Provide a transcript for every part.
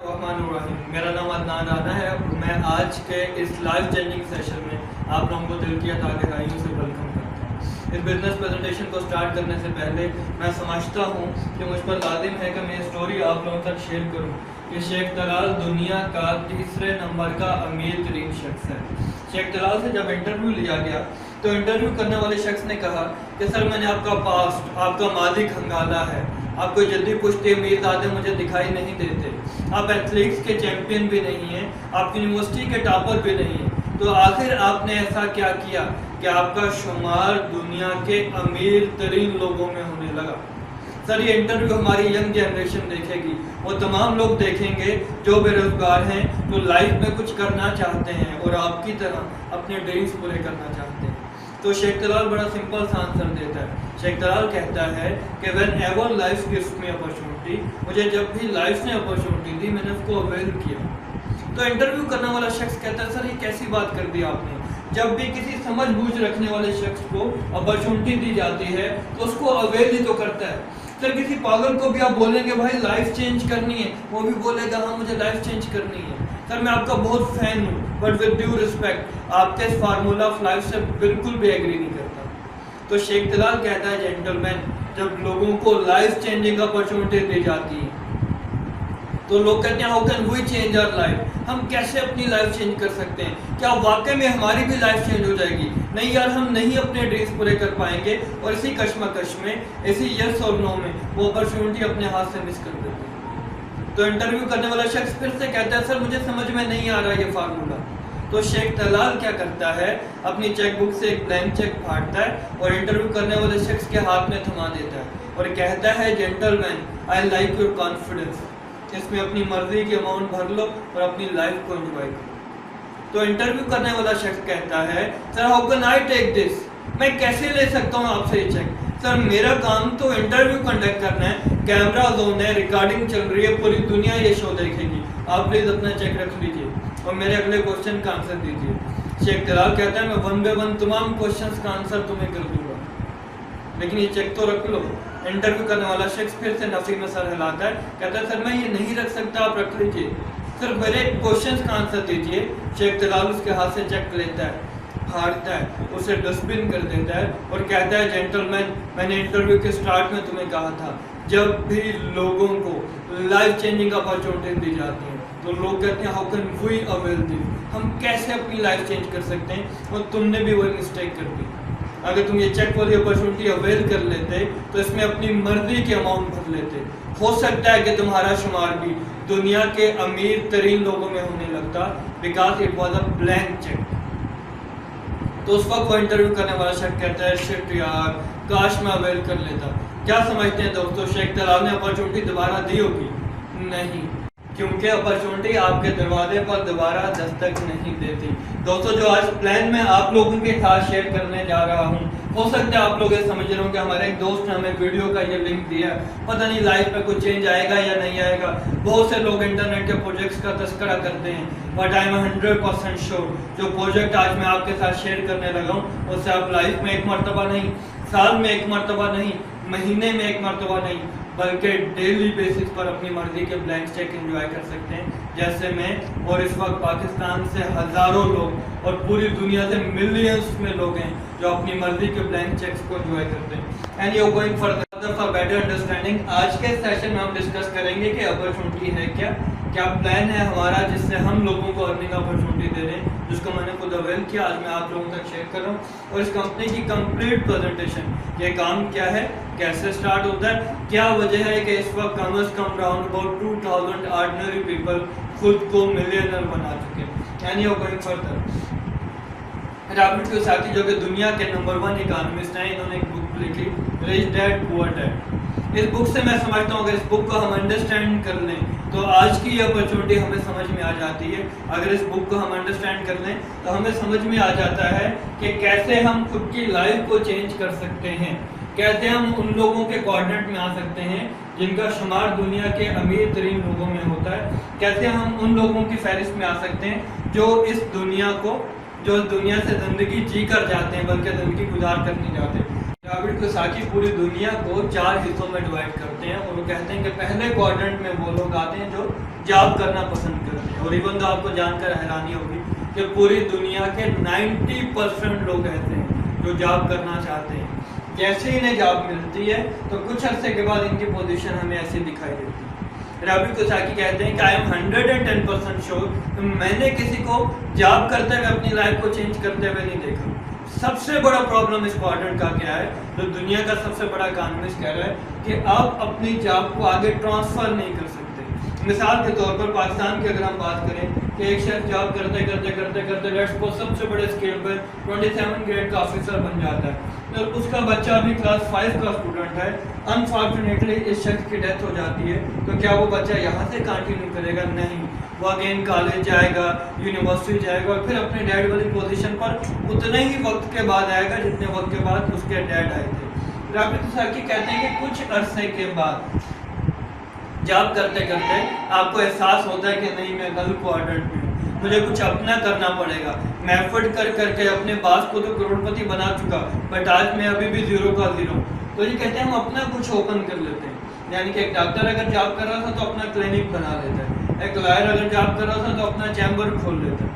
मेरा नाम अदनान राना है। मैं आज के इस लाइफ चेंजिंग सेशन में आप लोगों को दिल की गहराइयों से वेलकम करता हूँ। इस बिजनेस प्रेजेंटेशन को स्टार्ट करने से पहले मैं समझता हूँ कि मुझ पर लाजिम है कि मैं स्टोरी आप लोगों तक शेयर करूँ। कि शेख तलाल दुनिया का तीसरे नंबर का अमीर तरीन शख्स है। शेख तलाल से जब इंटरव्यू लिया गया तो इंटरव्यू करने वाले शख्स ने कहा कि सर मैंने आपका पास्ट, आपका मादी खंगाला है, आप कोई जल्दी पुश्ती अमीरजादे मुझे दिखाई नहीं देते, आप एथलेटिक्स के चैंपियन भी नहीं हैं, आप यूनिवर्सिटी के टॉपर भी नहीं हैं, तो आखिर आपने ऐसा क्या किया कि आपका शुमार दुनिया के अमीर तरीन लोगों में होने लगा। सर ये इंटरव्यू हमारी यंग जनरेशन देखेगी, वो तमाम लोग देखेंगे जो बेरोजगार हैं, जो लाइफ में कुछ करना चाहते हैं और आपकी तरह अपने ड्रीम्स पूरे करना चाहते हैं। तो शेख तलाल बड़ा सिंपल सा आंसर देता है। शेख तलाल कहता है कि when ever life gives me opportunity, मुझे जब भी लाइफ ने अपॉर्चुनिटी दी मैंने उसको अवेल किया। तो इंटरव्यू करने वाला शख्स कहता है सर ये कैसी बात कर दी आपने, जब भी किसी समझ बूझ रखने वाले शख्स को अपॉर्चुनिटी दी जाती है तो उसको अवेल ही तो करता है। सर किसी पागल को भी आप बोलेंगे भाई लाइफ चेंज करनी है, वो भी बोलेगा हाँ मुझे लाइफ चेंज करनी है। सर मैं आपका बहुत फैन हूँ, बट विद ड्यू रिस्पेक्ट आपके इस फार्मूला ऑफ लाइफ से बिल्कुल भी एग्री नहीं करता। तो शेख तलाल कहता है जेंटलमैन, जब लोगों को लाइफ चेंजिंग अपॉर्चुनिटी दी जाती है तो लोग कहते हैं how can we change our life, हम कैसे अपनी लाइफ चेंज कर सकते हैं, क्या वाकई में हमारी भी लाइफ चेंज हो जाएगी। नहीं यार, हम नहीं अपने ड्रीम्स पूरे कर पाएंगे और इसी कश्मकश में, इसी यस और नो में वो अपॉर्चुनिटी अपने हाथ से मिस कर देते हैं। तो इंटरव्यू करने वाला शख्स फिर से कहता है सर मुझे समझ में नहीं आ रहा ये फार्मूला। तो शेख तलाल क्या करता है, अपनी चेकबुक से एक ब्लैंक चेक फाड़ता है और इंटरव्यू करने वाले शख्स के हाथ में थमा देता है और कहता है gentleman I like your confidence, इसमें अपनी मर्जी के अमाउंट भर लो और अपनी लाइफ को एंजॉय करो। तो इंटरव्यू करने वाला शख्स कहता है sir how can I take this, मैं कैसे ले सकता हूँ आपसे ये चेक। सर मेरा काम तो इंटरव्यू कंडक्ट करना है, कैमरा जोन है, रिकॉर्डिंग चल रही है, पूरी दुनिया ये शो देखेगी, आप प्लीज अपना चेक रख लीजिए और मेरे अगले क्वेश्चन का आंसर दीजिए। शेख तलाल कहता है मैं वन बाय वन तमाम क्वेश्चंस का आंसर तुम्हें कर दूंगा, लेकिन ये चेक तो रख लो। इंटरव्यू करने वाला शख्स फिर से नफी में सर हिलाता है, कहता है सर मैं ये नहीं रख सकता, आप रख लीजिए, सर मेरे क्वेश्चंस का आंसर दीजिए। शेख तलाल उसके हाथ से चेक लेता है, फाड़ता है, उसे डस्टबिन कर देता है और कहता है जेंटलमैन मैंने इंटरव्यू के स्टार्ट में तुम्हें कहा था जब भी लोगों को लाइफ चेंजिंग अपॉर्चुनिटी दी जाती है तो लोग कहते हैं how can we avail this, हम कैसे अपनी लाइफ चेंज कर सकते हैं, और तुमने भी वही मिस्टेक कर दी। अगर तुम ये चेक वाली अपॉर्चुनिटी अवेल कर लेते तो इसमें अपनी मर्जी के अमाउंट भर लेते, हो सकता है कि तुम्हारा शुमार भी दुनिया के अमीर तरीन लोगों में होने लगता, because it was a blank cheque. तो उस वक्त वो इंटरव्यू करने वाला शख्स कहता है शिट यार, काश मैं अवेल कर लेता। क्या समझते हैं दोस्तों, शेख तलाल ने अपॉर्चुनिटी दोबारा दी होगी? नहीं, क्योंकि अपॉर्चुनिटी आपके दरवाजे पर दोबारा दस्तक नहीं देती। दोस्तों जो आज प्लान में आप लोगों के साथ शेयर करने जा रहा हूँ, हो सकता है आप लोग ये समझ रहे हो कि हमारे एक दोस्त ने हमें वीडियो का ये लिंक दिया, पता नहीं लाइफ में कुछ चेंज आएगा या नहीं आएगा। बहुत से लोग इंटरनेट के प्रोजेक्ट्स का तस्करा करते हैं, बट आई एम 100% श्योर जो प्रोजेक्ट आज मैं आपके साथ शेयर करने लगा हूँ उससे आप लाइफ में एक मरतबा नहीं, साल में एक मरतबा नहीं, महीने में एक मरतबा नहीं, बल्कि डेली बेसिस पर अपनी मर्जी के ब्लैंक चेक एंजॉय कर सकते हैं, जैसे मैं। और इस वक्त पाकिस्तान से हज़ारों लोग और पूरी दुनिया से मिलियंस में लोग हैं जो अपनी मर्जी के ब्लैंक चेक्स को एंजॉय करते हैं। And you going for better understanding, आज के सेशन में हम डिस्कस करेंगे कि अपॉर्चुनिटी है क्या प्लान है हमारा जिससे हम लोगों को अर्निंग अपॉर्चुनिटी दे रहे हैं, जिसको मैंने खुद अवेल किया, आज मैं आप लोगों तक शेयर कर रहा हूँ। और इस कंपनी की कंप्लीट प्रेजेंटेशन, ये काम क्या है, कैसे स्टार्ट होता है, क्या वजह है कि इस वक्त कम अज कम राउंड अबाउट 2000 ऑर्डिनरी पीपल खुद को मिलियनर बना चुके हैं। यानी वो गोइंग फर्दर रॉबर्ट कियोसाकी जो कि दुनिया के नंबर 1 इकोनॉमिस्ट हैं, इन्होंने एक बुक लिखी रिच डैड पुअर डैड। इस बुक से मैं समझता हूँ अगर इस बुक को हम अंडरस्टैंड कर लें तो आज की ये अपॉर्चुनिटी हमें समझ में आ जाती है। अगर इस बुक को हम अंडरस्टैंड कर लें तो हमें समझ में आ जाता है कि कैसे हम खुद की लाइफ को चेंज कर सकते हैं, कैसे हम उन लोगों के कोऑर्डिनेट में आ सकते हैं जिनका शुमार दुनिया के अमीर तरीन लोगों में होता है, कैसे हम उन लोगों की फहरिस्त में आ सकते हैं जो इस दुनिया को, जो दुनिया से ज़िंदगी जी कर जाते हैं बल्कि ज़िंदगी गुजार कर नहीं जाते। रॉबर्ट कियोसाकी पूरी दुनिया को 4 हिस्सों में डिवाइड करते हैं और वो कहते हैं कि पहले क्वाड्रेंट में वो लोग आते हैं जो जॉब करना पसंद करते हैं। और इवन तो आपको जानकर हैरानी होगी कि पूरी दुनिया के 90% लोग ऐसे हैं जो जॉब करना चाहते हैं। जैसे ही इन्हें जॉब मिलती है तो कुछ अरसे के बाद इनकी पोजीशन हमें ऐसी दिखाई देती है। रॉबर्ट कियोसाकी कहते हैं कि आई एम 110% श्योर मैंने किसी को जॉब करते हुए अपनी लाइफ को चेंज करते हुए नहीं देखा। सबसे बड़ा प्रॉब्लम इस क्वाड्रेंट का क्या है, जो दुनिया का सबसे बड़ा इकोनॉमिस्ट कह रहा है कि आप अपनी जॉब को आगे ट्रांसफर नहीं कर सकते। मिसाल के तौर पर पाकिस्तान की अगर हम बात करें कि एक शख्स जॉब करते करते करते करते लेट्स सपोज सबसे बड़े स्केल पर 27 ग्रेड का ऑफिसर बन जाता है, तो उसका बच्चा अभी क्लास 5 का स्टूडेंट है। अनफॉर्चुनेटली इस शख्स की डेथ हो जाती है, तो क्या वो बच्चा यहाँ से कंटिन्यू करेगा? नहीं, वो अगेन कॉलेज जाएगा, यूनिवर्सिटी जाएगा और फिर अपने डैड वाली पोजीशन पर उतने ही वक्त के बाद आएगा जितने वक्त के बाद उसके डैड आए थे। रॉबर्ट कियोसाकी कहते हैं कि कुछ अरसे के बाद जॉब करते करते आपको एहसास होता है कि नहीं, मैं गलत क्वाड्रेंट में हूँ, मुझे कुछ अपना करना पड़ेगा। मैं एफर्ट कर करके अपने बास को तो करोड़पति बना चुका, बट आज मैं अभी भी 0 का 0। तो ये कहते हैं हम अपना कुछ ओपन कर लेते हैं। यानी कि एक डॉक्टर अगर जॉब कर रहा था तो अपना क्लिनिक बना लेता है, एक लॉयर अगर जॉब कर रहा था तो अपना चैम्बर खोल लेता है।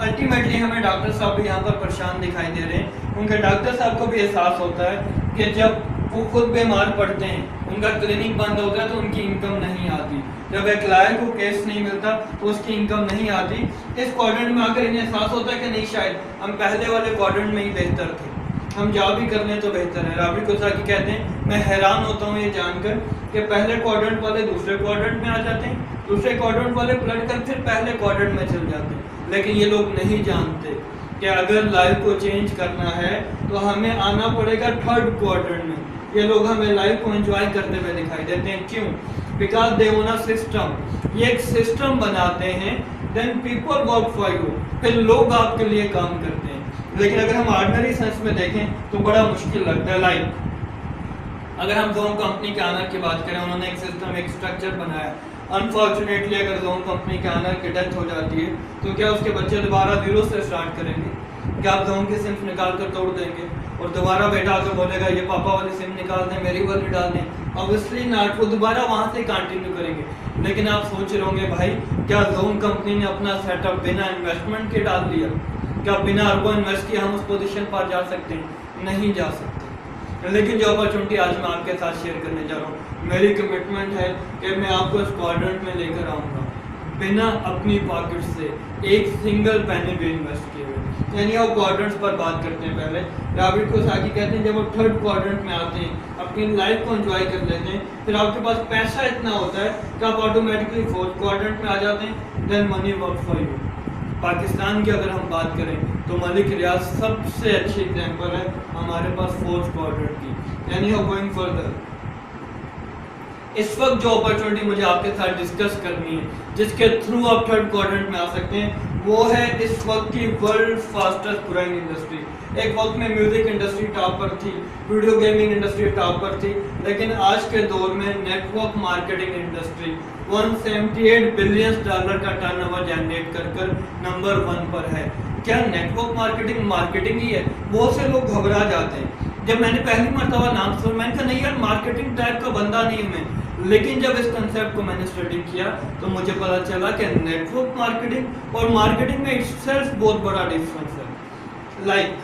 अल्टीमेटली हमें डॉक्टर साहब भी यहाँ पर परेशान दिखाई दे रहे हैं। उनके डॉक्टर साहब को भी एहसास होता है कि जब वो खुद बीमार पड़ते हैं, उनका क्लिनिक बंद होता है तो उनकी इनकम नहीं आती। जब एक लॉयर को केस नहीं मिलता तो उसकी इनकम नहीं आती। इस क्वाड्रेंट में आकर इन्हें एहसास होता है कि नहीं, शायद हम पहले वाले क्वाड्रेंट में ही बेहतर थे, हम जॉब ही कर लें तो बेहतर है। रॉबर्ट कियोसाकी कहते हैं मैं हैरान होता हूँ ये जानकर कि पहले क्वाड्रेंट वाले दूसरे क्वाड्रेंट में आ जाते हैं, दूसरे क्वाड्रेंट वाले पलट कर फिर पहले क्वाड्रेंट में चल जाते हैं। लेकिन ये लोग नहीं जानते कि अगर लाइफ को चेंज करना है तो हमें आना पड़ेगा थर्ड क्वाड्रेंट में। ये लोग हमें लाइफ को एंजॉय करते हुए दिखाई देते हैं। क्यों? Because they own a system. ये एक सिस्टम बनाते हैं, then people work for you, फिर लोग आपके लिए काम करते हैं। लेकिन अगर हम ऑर्डिनरी सेंस में देखें तो बड़ा मुश्किल लगता है। लाइक अगर हम जोन कंपनी के ऑनर की बात करें, उन्होंने एक सिस्टम, एक स्ट्रक्चर बनाया। अनफॉर्चुनेटली अगर जोन कंपनी के ऑनर की डेथ हो जाती है तो क्या उसके बच्चे दोबारा 0 से स्टार्ट करेंगे? क्या आप जोन की सिम निकाल कर तोड़ देंगे और दोबारा बेटा आकर बोलेगा ये पापा वाली सिम निकाल दें, मेरी वाली डाल दें? ऑब्वियसली नॉट, वो दोबारा वहाँ से कंटिन्यू करेंगे। लेकिन आप सोच रहे होंगे भाई, क्या जोन कंपनी ने अपना सेटअप बिना इन्वेस्टमेंट के डाल दिया? क्या बिना अरबों इन्वेस्ट किए हम उस पोजीशन पर जा सकते हैं? नहीं जा सकते। लेकिन जो अपॉर्चुनिटी आज मैं आपके साथ शेयर करने जा रहा हूँ, मेरी कमिटमेंट है कि मैं आपको इस क्वाड्रेंट में लेकर आऊँगा बिना अपनी पॉकेट से एक सिंगल पैनी भी इन्वेस्ट किए हुए। यानी आप क्वाड्रेंट्स पर बात करते हैं। पहले रॉबर्ट कियोसाकी कहते हैं जब आप थर्ड क्वाड्रेंट में आते हैं, अपनी लाइफ को एंजॉय कर लेते हैं, फिर आपके पास पैसा इतना होता है कि आप ऑटोमेटिकली फोर्थ क्वाड्रेंट में आ जाते हैं, then money work for you. Pakistan की अगर हम बात करें तो मलिक रियाज सबसे अच्छी एग्जाम्पल है हमारे पास फोर्थ क्वाड्रेंट की। यानी गोइंग फर्दर, इस वक्त जो अपॉर्चुनिटी मुझे आपके साथ डिस्कस करनी है, जिसके थ्रू आप थर्ड क्वाड्रेंट में आ सकते हैं, वो है इस वक्त की वर्ल्ड फास्टेस्ट ग्रोइंग इंडस्ट्री। एक वक्त में म्यूजिक इंडस्ट्री टॉप पर थी, वीडियो गेमिंग इंडस्ट्री टॉप पर थी, लेकिन आज के दौर में नेटवर्क मार्केटिंग इंडस्ट्री $178 बिलियन का टर्नओवर जनरेट कर नंबर 1 पर है। क्या नेटवर्क मार्केटिंग ही है? बहुत से लोग घबरा जाते हैं। जब मैंने पहली मर्तबा नाम सुना, मैंने कहा नहीं यार, मार्केटिंग टाइप का बंदा नहीं हूं मैं। लेकिन जब इस कंसेप्ट को मैंने स्टडी किया तो मुझे पता चला कि नेटवर्क मार्केटिंग और मार्केटिंग में इटसेल्फ बहुत बड़ा डिफरेंस है। लाइक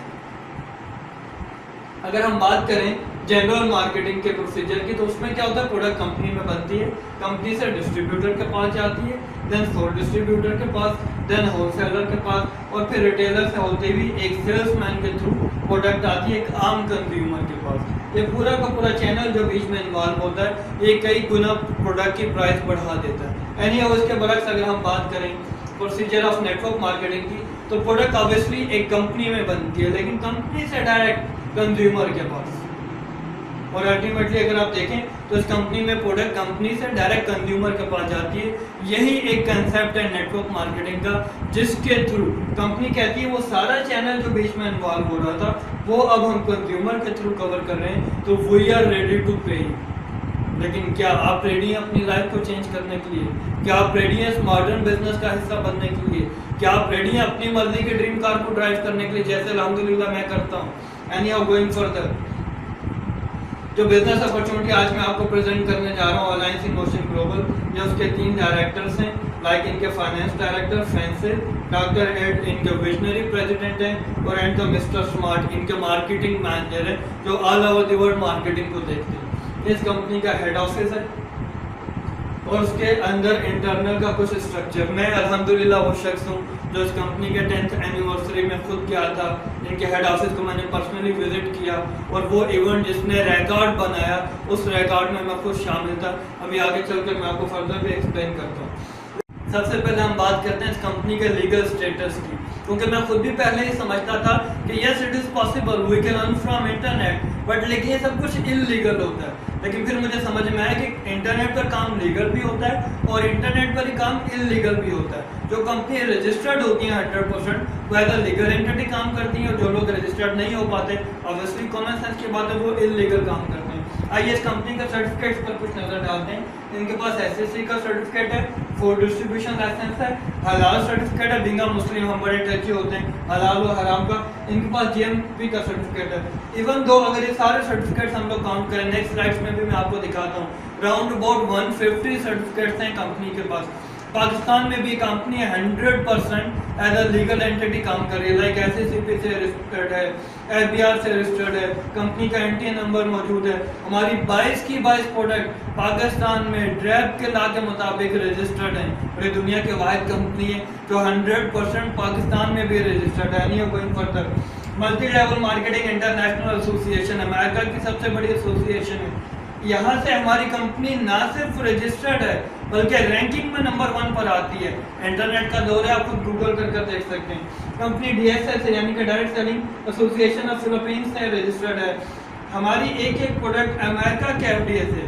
अगर हम बात करें जनरल मार्केटिंग के प्रोसीजर की, तो उसमें क्या होता है, प्रोडक्ट कंपनी में बनती है, कंपनी से डिस्ट्रीब्यूटर के पास जाती है, देन फोर डिस्ट्रीब्यूटर के पास, देन होलसेलर के पास, और फिर रिटेलर से होते हुए एक सेल्समैन के थ्रू प्रोडक्ट आती है एक आम कंज्यूमर के पास। ये पूरा का पूरा चैनल जो बीच में इन्वॉल्व होता है, ये कई गुना प्रोडक्ट की प्राइस बढ़ा देता है। एनी उसके बरक्स अगर हम बात करें प्रोसीजर ऑफ नेटवर्क मार्केटिंग की, तो प्रोडक्ट ऑब्वियसली एक कंपनी में बनती है, लेकिन कंपनी से डायरेक्ट कंज्यूमर के पास, और अल्टीमेटली अगर आप देखें तो इस कंपनी में प्रोडक्ट कंपनी से डायरेक्ट कंज्यूमर के पास जाती है। यही एक कंसेप्ट है नेटवर्क मार्केटिंग का, जिसके थ्रू कंपनी कहती है वो सारा चैनल जो बीच में इन्वॉल्व हो रहा था वो अब हम कंज्यूमर के थ्रू कवर कर रहे हैं, तो वी आर रेडी टू पे। लेकिन क्या आप रेडी हैं अपनी लाइफ को चेंज करने के लिए? क्या आप रेडी हैं इस मॉडर्न बिजनेस का हिस्सा बनने के लिए? क्या आप रेडी हैं अपनी मर्जी के ड्रीम कार को ड्राइव करने के लिए, जैसे अल्हम्दुलिल्लाह मैं करता हूँ? And you are going further. जो बिजनेस अपॉर्चुनिटी आज मैं आपको प्रेजेंट करने जा रहा हूँ अलायंस इन मोशन ग्लोबल, ये उसके 3 डायरेक्टर्स हैं, लाइक इनके finance director Francis, doctor Ed इनके विजनरी प्रेसिडेंट हैं, और एंड द मिस्टर स्मार्ट इनके मार्केटिंग मैनेजर हैं, जो all over the world marketing को देखते हैं। इस कंपनी का हेड ऑफिस है और उसके अंदर इंटरनल का कुछ स्ट्रक्चर। मैं अल्हम्दुलिल्लाह वो शख्स हूँ जो इस कंपनी के 10th एनिवर्सरी में खुद गया था, इनके हेड ऑफिस को मैंने पर्सनली विजिट किया, और वो इवेंट जिसने रिकॉर्ड बनाया उस रिकॉर्ड में मैं खुद शामिल था। अभी आगे चलकर मैं आपको फर्दर भी एक्सप्लेन करता हूँ। सबसे पहले हम बात करते हैं इस कंपनी के लीगल स्टेटस की, क्योंकि मैं खुद भी पहले ही समझता था कि yes it is possible we can earn from internet, but लेकिन ये सब कुछ इलीगल होता है। लेकिन फिर मुझे समझ में आया कि इंटरनेट पर काम लीगल भी होता है और इंटरनेट पर ही काम इलीगल भी होता है। जो कंपनी रजिस्टर्ड होती हैं 100% वो एज अ लीगल एंटिटी काम करती हैं, और जो लोग रजिस्टर्ड नहीं हो पाते ऑब्वियसली कॉमन सेंस की बात है वो इलीगल काम करते हैं। आइए इस कंपनी का सर्टिफिकेट्स पर कुछ नजर डालते हैं। इनके पास एसएससी का सर्टिफिकेट है, फूड डिस्ट्रीब्यूशन लाइसेंस है, हलाल सर्टिफिकेट है, बिंगा मुस्लिम हम बड़े टची होते हैं हलाल और हराम का। इनके पास जीएमपी का सर्टिफिकेट है। इवन दो अगर ये सारे सर्टिफिकेट्स हम लोग काउंट करें, नेक्स्ट स्लाइड्स में भी मैं आपको दिखाता हूँ, राउंड अबाउट 150 सर्टिफिकेट्स हैं कंपनी के पास। पाकिस्तान में भी company 100% as a legal entity काम कर रही है, लाइक एसएससीपी से रजिस्टर्ड है, एफबीआर से रजिस्टर्ड है, कंपनी का एनटीए नंबर मौजूद है। हमारी 22 की 22 प्रोडक्ट पाकिस्तान में ड्रैब के लॉ के मुताबिक रजिस्टर्ड हैं, और ये दुनिया के वाहिद कंपनी है जो 100% पाकिस्तान में भी रजिस्टर्ड है। नहीं going further, multi level marketing international association America की सबसे बड़ी एसोसिएशन है। यहाँ से हमारी कंपनी ना सिर्फ रजिस्टर्ड है बल्कि रैंकिंग में नंबर 1 पर आती है। इंटरनेट का दौर है, आप खुद गूगल कर देख सकते हैं। कंपनी डीएसए से यानी कि direct selling association of Philippines से रजिस्टर्ड है। हमारी एक प्रोडक्ट अमेरिका के एफडीए से,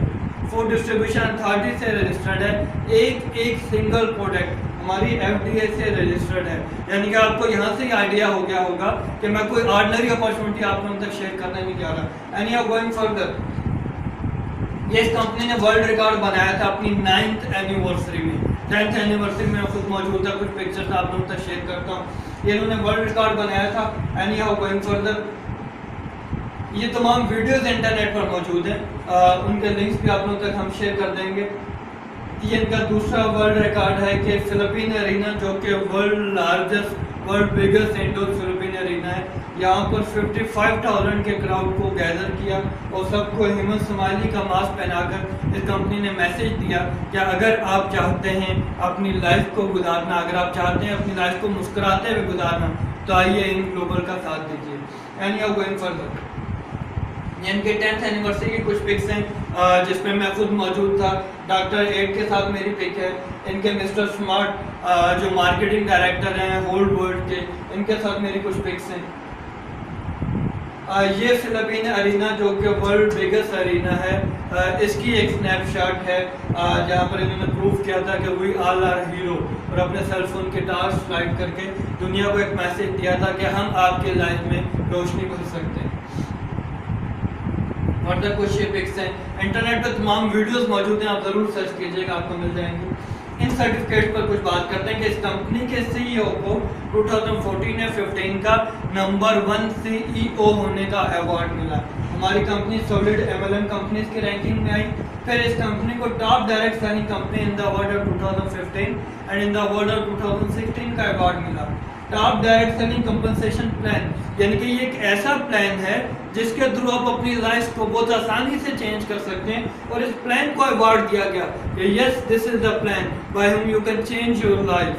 फूड डिस्ट्रीब्यूशन अथॉरिटी से रजिस्टर्ड है। एक सिंगल प्रोडक्ट हमारी एफडीए से रजिस्टर्ड है। यानी कि आपको यहाँ से ही आइडिया हो गया होगा कि मैं कोई ऑर्डिनरी अपॉर्चुनिटी आप लोगों तक शेयर करने नहीं जा रहा। And you are going further, ये इस कंपनी ने वर्ल्ड रिकॉर्ड बनाया था अपनी 9th एनिवर्सरी में। 10th एनिवर्सरी में खुद मौजूद था, कुछ पिक्चर्स आप लोगों तक शेयर करता हूँ। ये इन्होंने वर्ल्ड रिकॉर्ड बनाया था। And you are going further, ये तमाम वीडियोस इंटरनेट पर मौजूद हैं, उनके लिंक्स भी आप लोगों तक हम शेयर कर देंगे। ये इनका दूसरा वर्ल्ड रिकॉर्ड है कि फिलिपीन एरिना, जो कि world biggest indoor Philippine arena है, यहाँ पर 55,000 के क्राउड को गैदर किया और सबको हेमंत स्माइली का मास्क पहनाकर इस कंपनी ने मैसेज दिया कि अगर आप चाहते हैं अपनी लाइफ को गुजारना, अगर आप चाहते हैं अपनी लाइफ को मुस्कुराते हुए गुजारना, तो आइए इन ग्लोबल का साथ दीजिए। And you are going further, इनके 10th एनिवर्सरी की कुछ पिक्स हैं जिसमें मैं खुद मौजूद था। डॉक्टर एड के साथ मेरी पिक है, इनके मिस्टर स्मार्ट जो मार्केटिंग डायरेक्टर हैं होल वर्ल्ड के, इनके साथ मेरी कुछ पिक्स हैं। ये फिलिपीन एरिना जो कि वर्ल्ड बिगेस्ट एरिना है, इसकी एक स्नैपशॉट है जहाँ पर इन्होंने प्रूव किया था कि वी ऑल आर हीरो, और अपने सेलफोन के टॉर्च स्लाइड करके दुनिया को एक मैसेज दिया था कि हम आपके लाइफ में रोशनी भर सकते हैं। और तक कुछ ये पिक्स हैं, इंटरनेट पे तमाम वीडियोस मौजूद हैं, आप ज़रूर सर्च कीजिएगा, आपको मिल जाएंगे। इन सर्टिफिकेट पर कुछ बात करते हैं कि इस कंपनी के सीईओ को 2014 या 15 का नंबर 1 सीईओ होने का अवार्ड मिला। हमारी कंपनी सॉलिड एमएलएम कंपनीज की रैंकिंग में आई। फिर इस कंपनी को top direct selling company in the world of 2015 and in the world of 2016 का अवार्ड मिला। Top direct selling compensation plan, यानी कि ये एक ऐसा प्लान है जिसके थ्रू आप अपनी लाइफ को बहुत आसानी से चेंज कर सकते हैं, और इस प्लान को अवार्ड दिया गया कि yes this is the plan by whom you can change your life.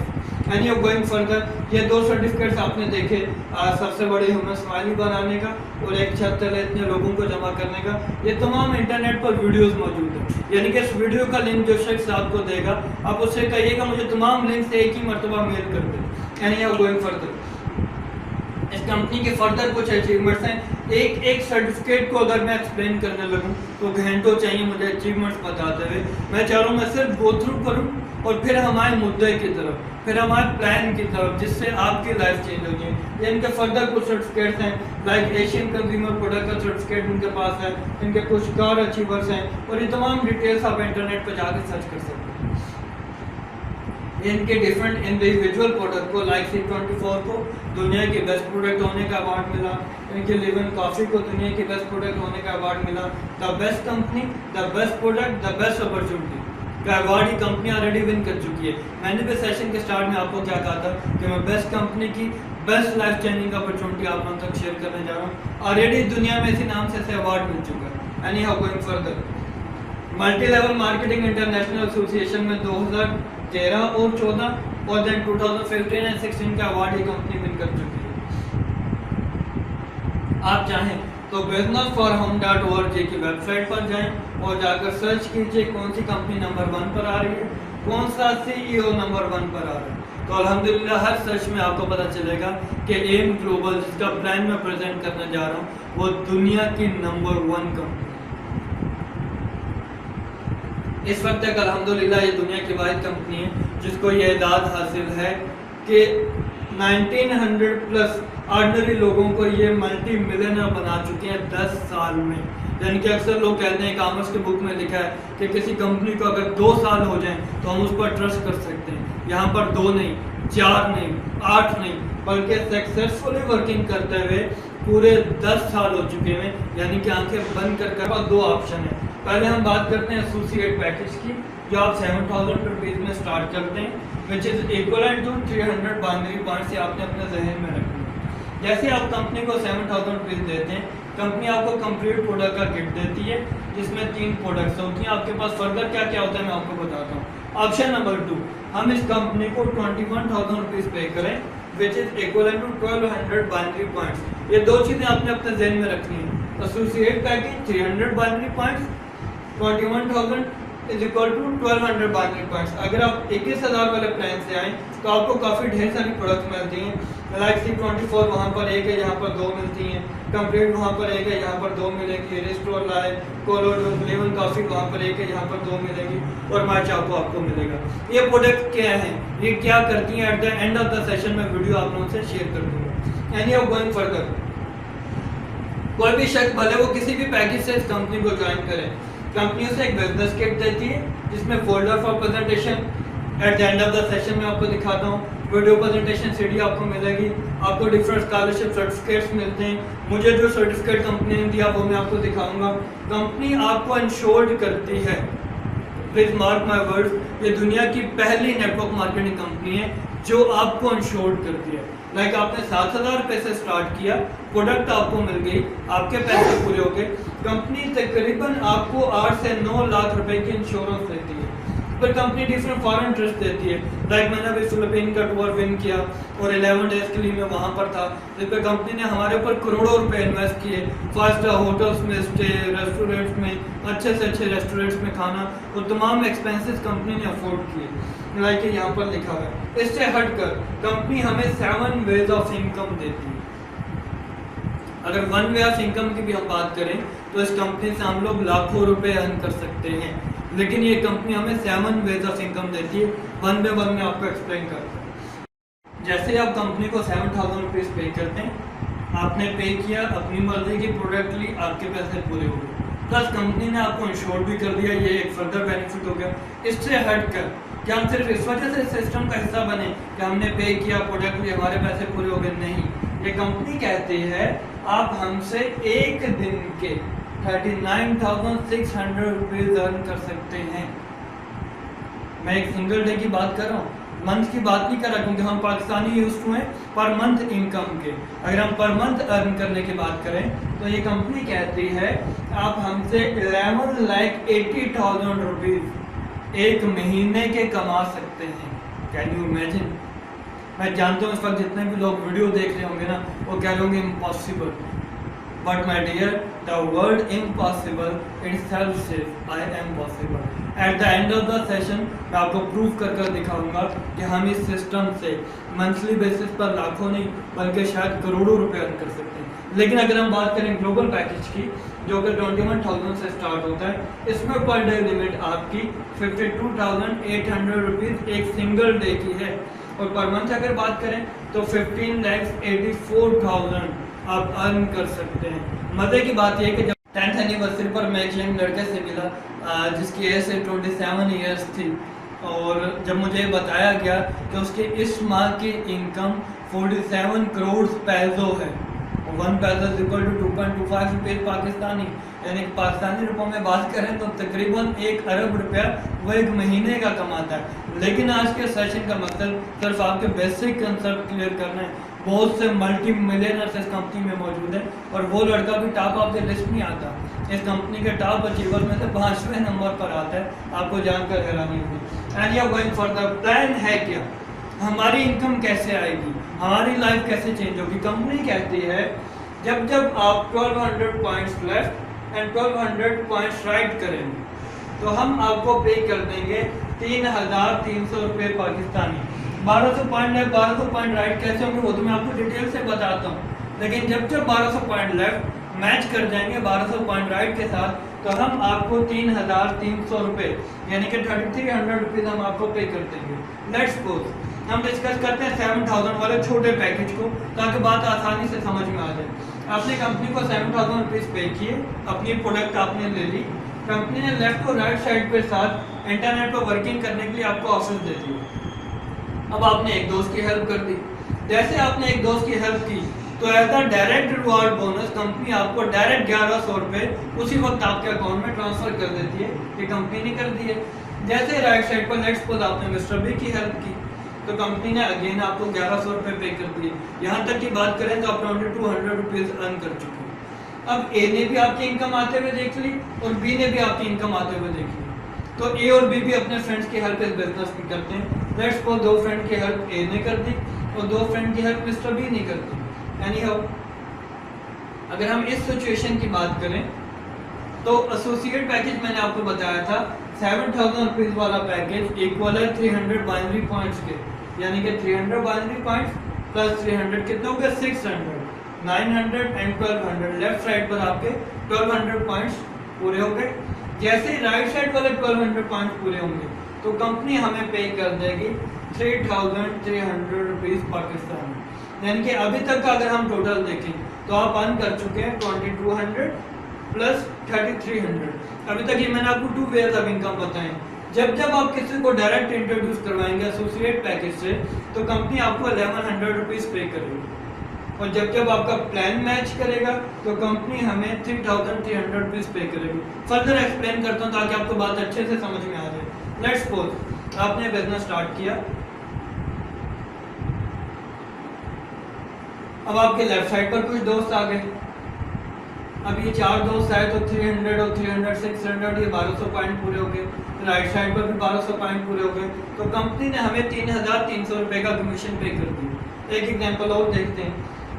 And you going further, ये 2 सर्टिफिकेट्स आपने देखे, सबसे बड़े ह्यूमन स्माइली बनाने का और एक छत तले इतने लोगों को जमा करने का। ये तमाम इंटरनेट पर वीडियोस मौजूद है, यानी कि इस वीडियो का लिंक जो शख्स आपको देगा आप उससे कहिएगा मुझे तमाम लिंक से एक ही मरतबा मेल कर दे। एंड यू गोइंग फर्दर, इस कंपनी के फर्दर कुछ अचीवमेंट्स हैं। एक सर्टिफिकेट को अगर मैं एक्सप्लेन करने लगूं तो घंटों चाहिए मुझे अचीवमेंट्स बताते हुए। मैं चाह रहा हूँ मैं सिर्फ गो थ्रू करूँ और फिर हमारे मुद्दे की तरफ, फिर हमारे प्लान की तरफ, जिससे आपकी लाइफ चेंज होगी। ये इनके फर्दर कुछ सर्टिफिकेट्स हैं, लाइक एशियन कंज्यूमर प्रोडक्ट का सर्टिफिकेट इनके पास है, इनके कुछ कार अचीवर्स हैं, और ये तमाम डिटेल्स आप इंटरनेट पर जाकर सर्च कर सकते हैं। इनके डिफरेंट इंडिविजुअल प्रोडक्ट को लाइक C24 को दुनिया के बेस्ट प्रोडक्ट होने का अवार्ड मिला, इनके लिवन कॉफ़ी को दुनिया के बेस्ट प्रोडक्ट होने का अवार्ड मिला, the best company, the best product, the best opportunity का अवार्ड ही कंपनी ऑलरेडी विन कर चुकी है। मैंने भी सेशन के स्टार्ट में आपको क्या कहा था कि मैं बेस्ट कंपनी की बेस्ट लाइफ चेंजिंग अपॉर्चुनिटी आप लोगों तक शेयर करने जा रहा हूँ। ऑलरेडी दुनिया में इसी नाम से अवार्ड मिल चुका है। Any how going further, multi level marketing international association में 2013 और 14 और देन 2015 एंड 16 का अवार्ड ही कंपनी विन कर चुकी है। आप चाहें तो businessforhome.org की वेबसाइट पर जाएं और जाकर सर्च कीजिए कौन सी कंपनी नंबर 1 पर आ रही है, कौन सा CEO नंबर 1 पर आ रहा है। तो अल्हम्दुलिल्लाह हर सर्च में आपको पता चलेगा कि एम ग्लोबल जिसका ब्रांड मैं प्रेजेंट करने जा रहा हूँ वो दुनिया की नंबर 1 कंपनी। इस वक्त तक अल्हम्दुलिल्लाह ये दुनिया की वाहिद कंपनी है जिसको ये एजाज़ हासिल है कि 1900 प्लस ऑर्डिनरी लोगों को ये मल्टी मिलियनर बना चुके हैं 10 साल में। यानी कि अक्सर लोग कहते हैं, कॉमर्स के बुक में लिखा है कि किसी कंपनी को अगर 2 साल हो जाएं तो हम उस पर ट्रस्ट कर सकते हैं। यहाँ पर 2 नहीं, 4 नहीं, 8 नहीं, बल्कि सक्सेसफुली वर्किंग करते हुए पूरे 10 साल हो चुके हैं। यानी कि आंखें बंद कर 2 ऑप्शन है। पहले हम बात करते हैं एसोसिएट पैकेज की, जो आप 7,000 रुपीज़ में स्टार्ट करते हैं, which is equal to 300 binary points. से आपने अपने जहन में रखना है। जैसे आप कंपनी को 7,000 रुपीज़ देते हैं, कंपनी आपको कंप्लीट प्रोडक्ट का किट देती है जिसमें 3 प्रोडक्ट्स होती हैं। आपके पास फर्दर क्या क्या होता है मैं आपको बताता हूँ। ऑप्शन नंबर 2, हम इस कंपनी को 21,000 रुपीज़ पे करें, which is equal to 1200 binary points. ये 2 चीज़ें आपने अपने जहन में रखनी है। Associate package 300 binary points, 21,000 is equal to 1200 binary points. अगर आप 21,000 वाले प्लान से आएँ तो आपको काफ़ी ढेर सारी प्रोडक्ट्स मिलती हैं। लाइक C24 वहाँ पर 1 है, यहाँ पर 2 मिलती हैं। कंप्लीट वहाँ पर 1 है, यहाँ पर 2 मिलेगी। रिस्टोर लाइव, कोलोडो, लिवन कॉफ़ी वहाँ पर 1 है, यहाँ पर 2 मिलेगी। और माय चाको आपको मिलेगा। ये प्रोडक्ट क्या है, ये क्या करती हैं, eight the end of the session में वीडियो आप लोगों से शेयर कर दूँगा। एनी हाउ गोइंग फर्दर, कोई भी शख्स भले वो किसी भी पैकेज से इस कंपनी को ज्वाइन करे, कंपनी उसे एक बिजनेस किट देती है जिसमें folder for presentation, eight the end of the session में आपको दिखाता हूँ, वीडियो प्रेजेंटेशन सीडी आपको मिलेगी। आपको डिफरेंट स्कॉलरशिप सर्टिफिकेट्स मिलते हैं। मुझे जो सर्टिफिकेट कंपनी ने दिया वो मैं आपको दिखाऊंगा। कंपनी आपको इंश्योर्ड करती है, प्लीज मार्क माय वर्ड्स, ये दुनिया की पहली नेटवर्क मार्केटिंग कंपनी है जो आपको इंश्योर्ड करती है। लाइक आपने 7,000 रुपये से स्टार्ट किया, प्रोडक्ट आपको मिल गई, आपके पैसे पूरे हो गए, कंपनी तकरीबन आपको 8 से 9 लाख रुपए की इंश्योरेंस देती है। पर कंपनी डिफरेंट फॉरेन ट्रिप्स देती है। लाइक मैंने अभी फिलिपीन का टूर विन किया और 11 डेज के लिए मैं वहाँ पर था, जिस पर कंपनी ने हमारे ऊपर करोड़ों रुपए इन्वेस्ट किए। 5 स्टार होटल्स में स्टे, रेस्टोरेंट्स में, अच्छे से अच्छे रेस्टोरेंट्स में खाना और तमाम एक्सपेंसेस कंपनी ने अफोर्ड किए। लाइक यहाँ पर लिखा हुआ है। इससे हटकर कंपनी हमें 7 वेज ऑफ इनकम देती है। अगर 1 वे ऑफ इनकम की भी हम बात करें तो इस कंपनी से हम लोग लाखों रुपए अर्न कर सकते हैं, लेकिन ये कंपनी हमें 7 वेज ऑफ इनकम देती है। 1 बाय 1 में आपको एक्सप्लेन करता हूँ। जैसे आप कंपनी को 7,000 रुपीज़ पे करते हैं, आपने पे किया, अपनी मर्जी की प्रोडक्ट ली, आपके पैसे पूरे हो गए, प्लस कंपनी ने आपको इंश्योर भी कर दिया। ये एक फर्दर बेनिफिट हो गया। इससे हटकर क्या हम सिर्फ इस वजह से सिस्टम का हिस्सा बने कि हमने पे किया, प्रोडक्ट लिए, हमारे पैसे पूरे हो गए? नहीं, ये कंपनी कहती है आप हमसे एक दिन के 39,600 रुपीज़ अर्न कर सकते हैं। मैं एक सिंगल डे की बात कर रहा हूँ, मंथ की बात नहीं कर रहा, क्योंकि हम पाकिस्तानी यूज टू हैं पर मंथ इनकम के। अगर हम पर मंथ अर्न करने की बात करें तो ये कंपनी कहती है आप हमसे 11,80,000 रुपीज़ एक महीने के कमा सकते हैं। Can you imagine? मैं जानता हूँ इस वक्त जितने भी लोग वीडियो देख रहे होंगे ना, वो कह रहे होंगे impossible, but my dear, the word impossible itself says I am possible. At the end of the session मैं आपको प्रूव कर दिखाऊंगा कि हम इस सिस्टम से मंथली बेसिस पर लाखों नहीं बल्कि शायद करोड़ों रुपए अर्न कर सकते हैं। लेकिन अगर हम बात करें ग्लोबल पैकेज की, जो कि 21,000 से स्टार्ट होता है, इसमें पर डे लिमिट आपकी 52,800 रुपीज़ एक सिंगल डे की है। और पर मंथ अगर बात करें तो 15,84,000 आप अर्न कर सकते हैं। मजे की बात यह कि जब 10th एनिवर्सरी पर मैं एक यंग लड़के से मिला जिसकी एज से 27 ईयर्स थी, और जब मुझे बताया गया कि उसके इस माह की इनकम 47 करोड़ पैसों है, 1 पैसा इज इक्वल टू 2.25 रुपये पाकिस्तानी, यानी कि पाकिस्तानी रुपयों में बात करें तो तकरीबन 1 अरब रुपया वो एक महीने का कमाता है। लेकिन आज के सेशन का मकसद सिर्फ आपके बेसिक कंसेप्ट क्लियर करना है। बहुत से मल्टी मिलियनर्स इस कंपनी में मौजूद है और वो लड़का भी टॉप ऑफ द लिस्ट नहीं आता। इस कंपनी के टॉप अचीवर में से 5वें नंबर पर आता है, आपको जानकर हैरानी होगी। And you going for the plan है क्या, हमारी इनकम कैसे आएगी, हमारी लाइफ कैसे चेंज होगी। कंपनी कहती है जब जब आप 1200 points left and 1200 points right करेंगे तो हम आपको पे कर देंगे 3,300 रुपये Pakistani. 1200 point left 1200 point right कैसे होंगे वो तो मैं आपको डिटेल से बताता हूँ, लेकिन जब जब 1200 पॉइंट लेफ्ट मैच कर जाएंगे 1200 पॉइंट राइट के साथ तो हम आपको 3,300 रुपये यानी कि 3,300 रुपीज़ हम आपको पे कर देंगे। लेट्स सपोज हम डिस्कस करते हैं 7,000 वाले छोटे पैकेज को ताकि बात आसानी से समझ में आ जाए। आपने कंपनी को 7,000 रुपीज़ पे किए, अपनी प्रोडक्ट आपने ले ली, कंपनी ने लेफ्ट और राइट साइड पे साथ इंटरनेट पर वर्किंग करने के लिए आपको ऑफर दे दिया। अब आपने एक दोस्त की हेल्प कर दी, जैसे आपने एक दोस्त की हेल्प की तो as a direct reward bonus company आपको डायरेक्ट 1100 रुपये उसी वक्त आपके अकाउंट में ट्रांसफर कर देती है। ये कंपनी ने कर दी है। जैसे राइट साइड पर लेट्स सपोज आपने मिस्टर बी की हेल्प की तो कंपनी ने अगेन आपको 1100 रुपये पे कर दिए। यहाँ तक की बात करें तो आप 200 रुपीज़ अर्न कर चुके हैं। अब ए ने भी आपकी इनकम आते हुए देख ली और बी ने भी आपकी इनकम आते हुए देख ली, तो ए और बी भी अपने फ्रेंड्स की हेल्प इस बिजनेस में करते हैं। लेट्स सपोज 2 फ्रेंड की हेल्प ए ने कर दी और 2 फ्रेंड की हेल्प मिस्टर बी ने कर दी। एनी हाउ अगर हम इस सिचुएशन की बात करें तो एसोसिएट पैकेज मैंने आपको बताया था 7,000 रुपीज़ वाला पैकेज इक्वल है 300 बाइनरी पॉइंट्स के, यानी कि 300 बाइनरी पॉइंट्स प्लस 300 कितने हो गए 600, 900 एंड 1200। लेफ्ट साइड पर आपके 1200 पॉइंट्स पूरे हो गए। जैसे ही राइट साइड वाले 1200 पॉइंट्स पूरे होंगे तो कंपनी हमें पे कर देगी 3,300 रुपीज़ पाकिस्तान। यानी कि अभी तक का अगर हम टोटल देखें तो आप अर्न कर चुके हैं 2200 प्लस 3300। अभी तक ये मैंने आपको 2 वेज ऑफ इनकम बताएं। जब जब आप किसी को डायरेक्ट इंट्रोड्यूस करवाएंगे एसोसिएट पैकेज से तो कंपनी आपको 1100 रुपीज़ पे करेगी और जब जब आपका प्लान मैच करेगा तो कंपनी हमें 3,300 रुपीज़ पे करेगी। फर्दर एक्सप्लेन करता हूँ ताकि आपको बात अच्छे से समझ में आ जाए। लेट्स सपोज आपने बिजनेस स्टार्ट किया, अब आपके लेफ्ट साइड पर कुछ दोस्त आ गए। अब ये 4 दोस्त आए तो 300 और 300 600 ये 1200 पॉइंट पूरे हो गए। राइट साइड पर भी 1200 पॉइंट पूरे हो गए तो कंपनी ने हमें 3,300 रुपये का कमीशन पे कर दिया। एक एग्जांपल और देखते हैं।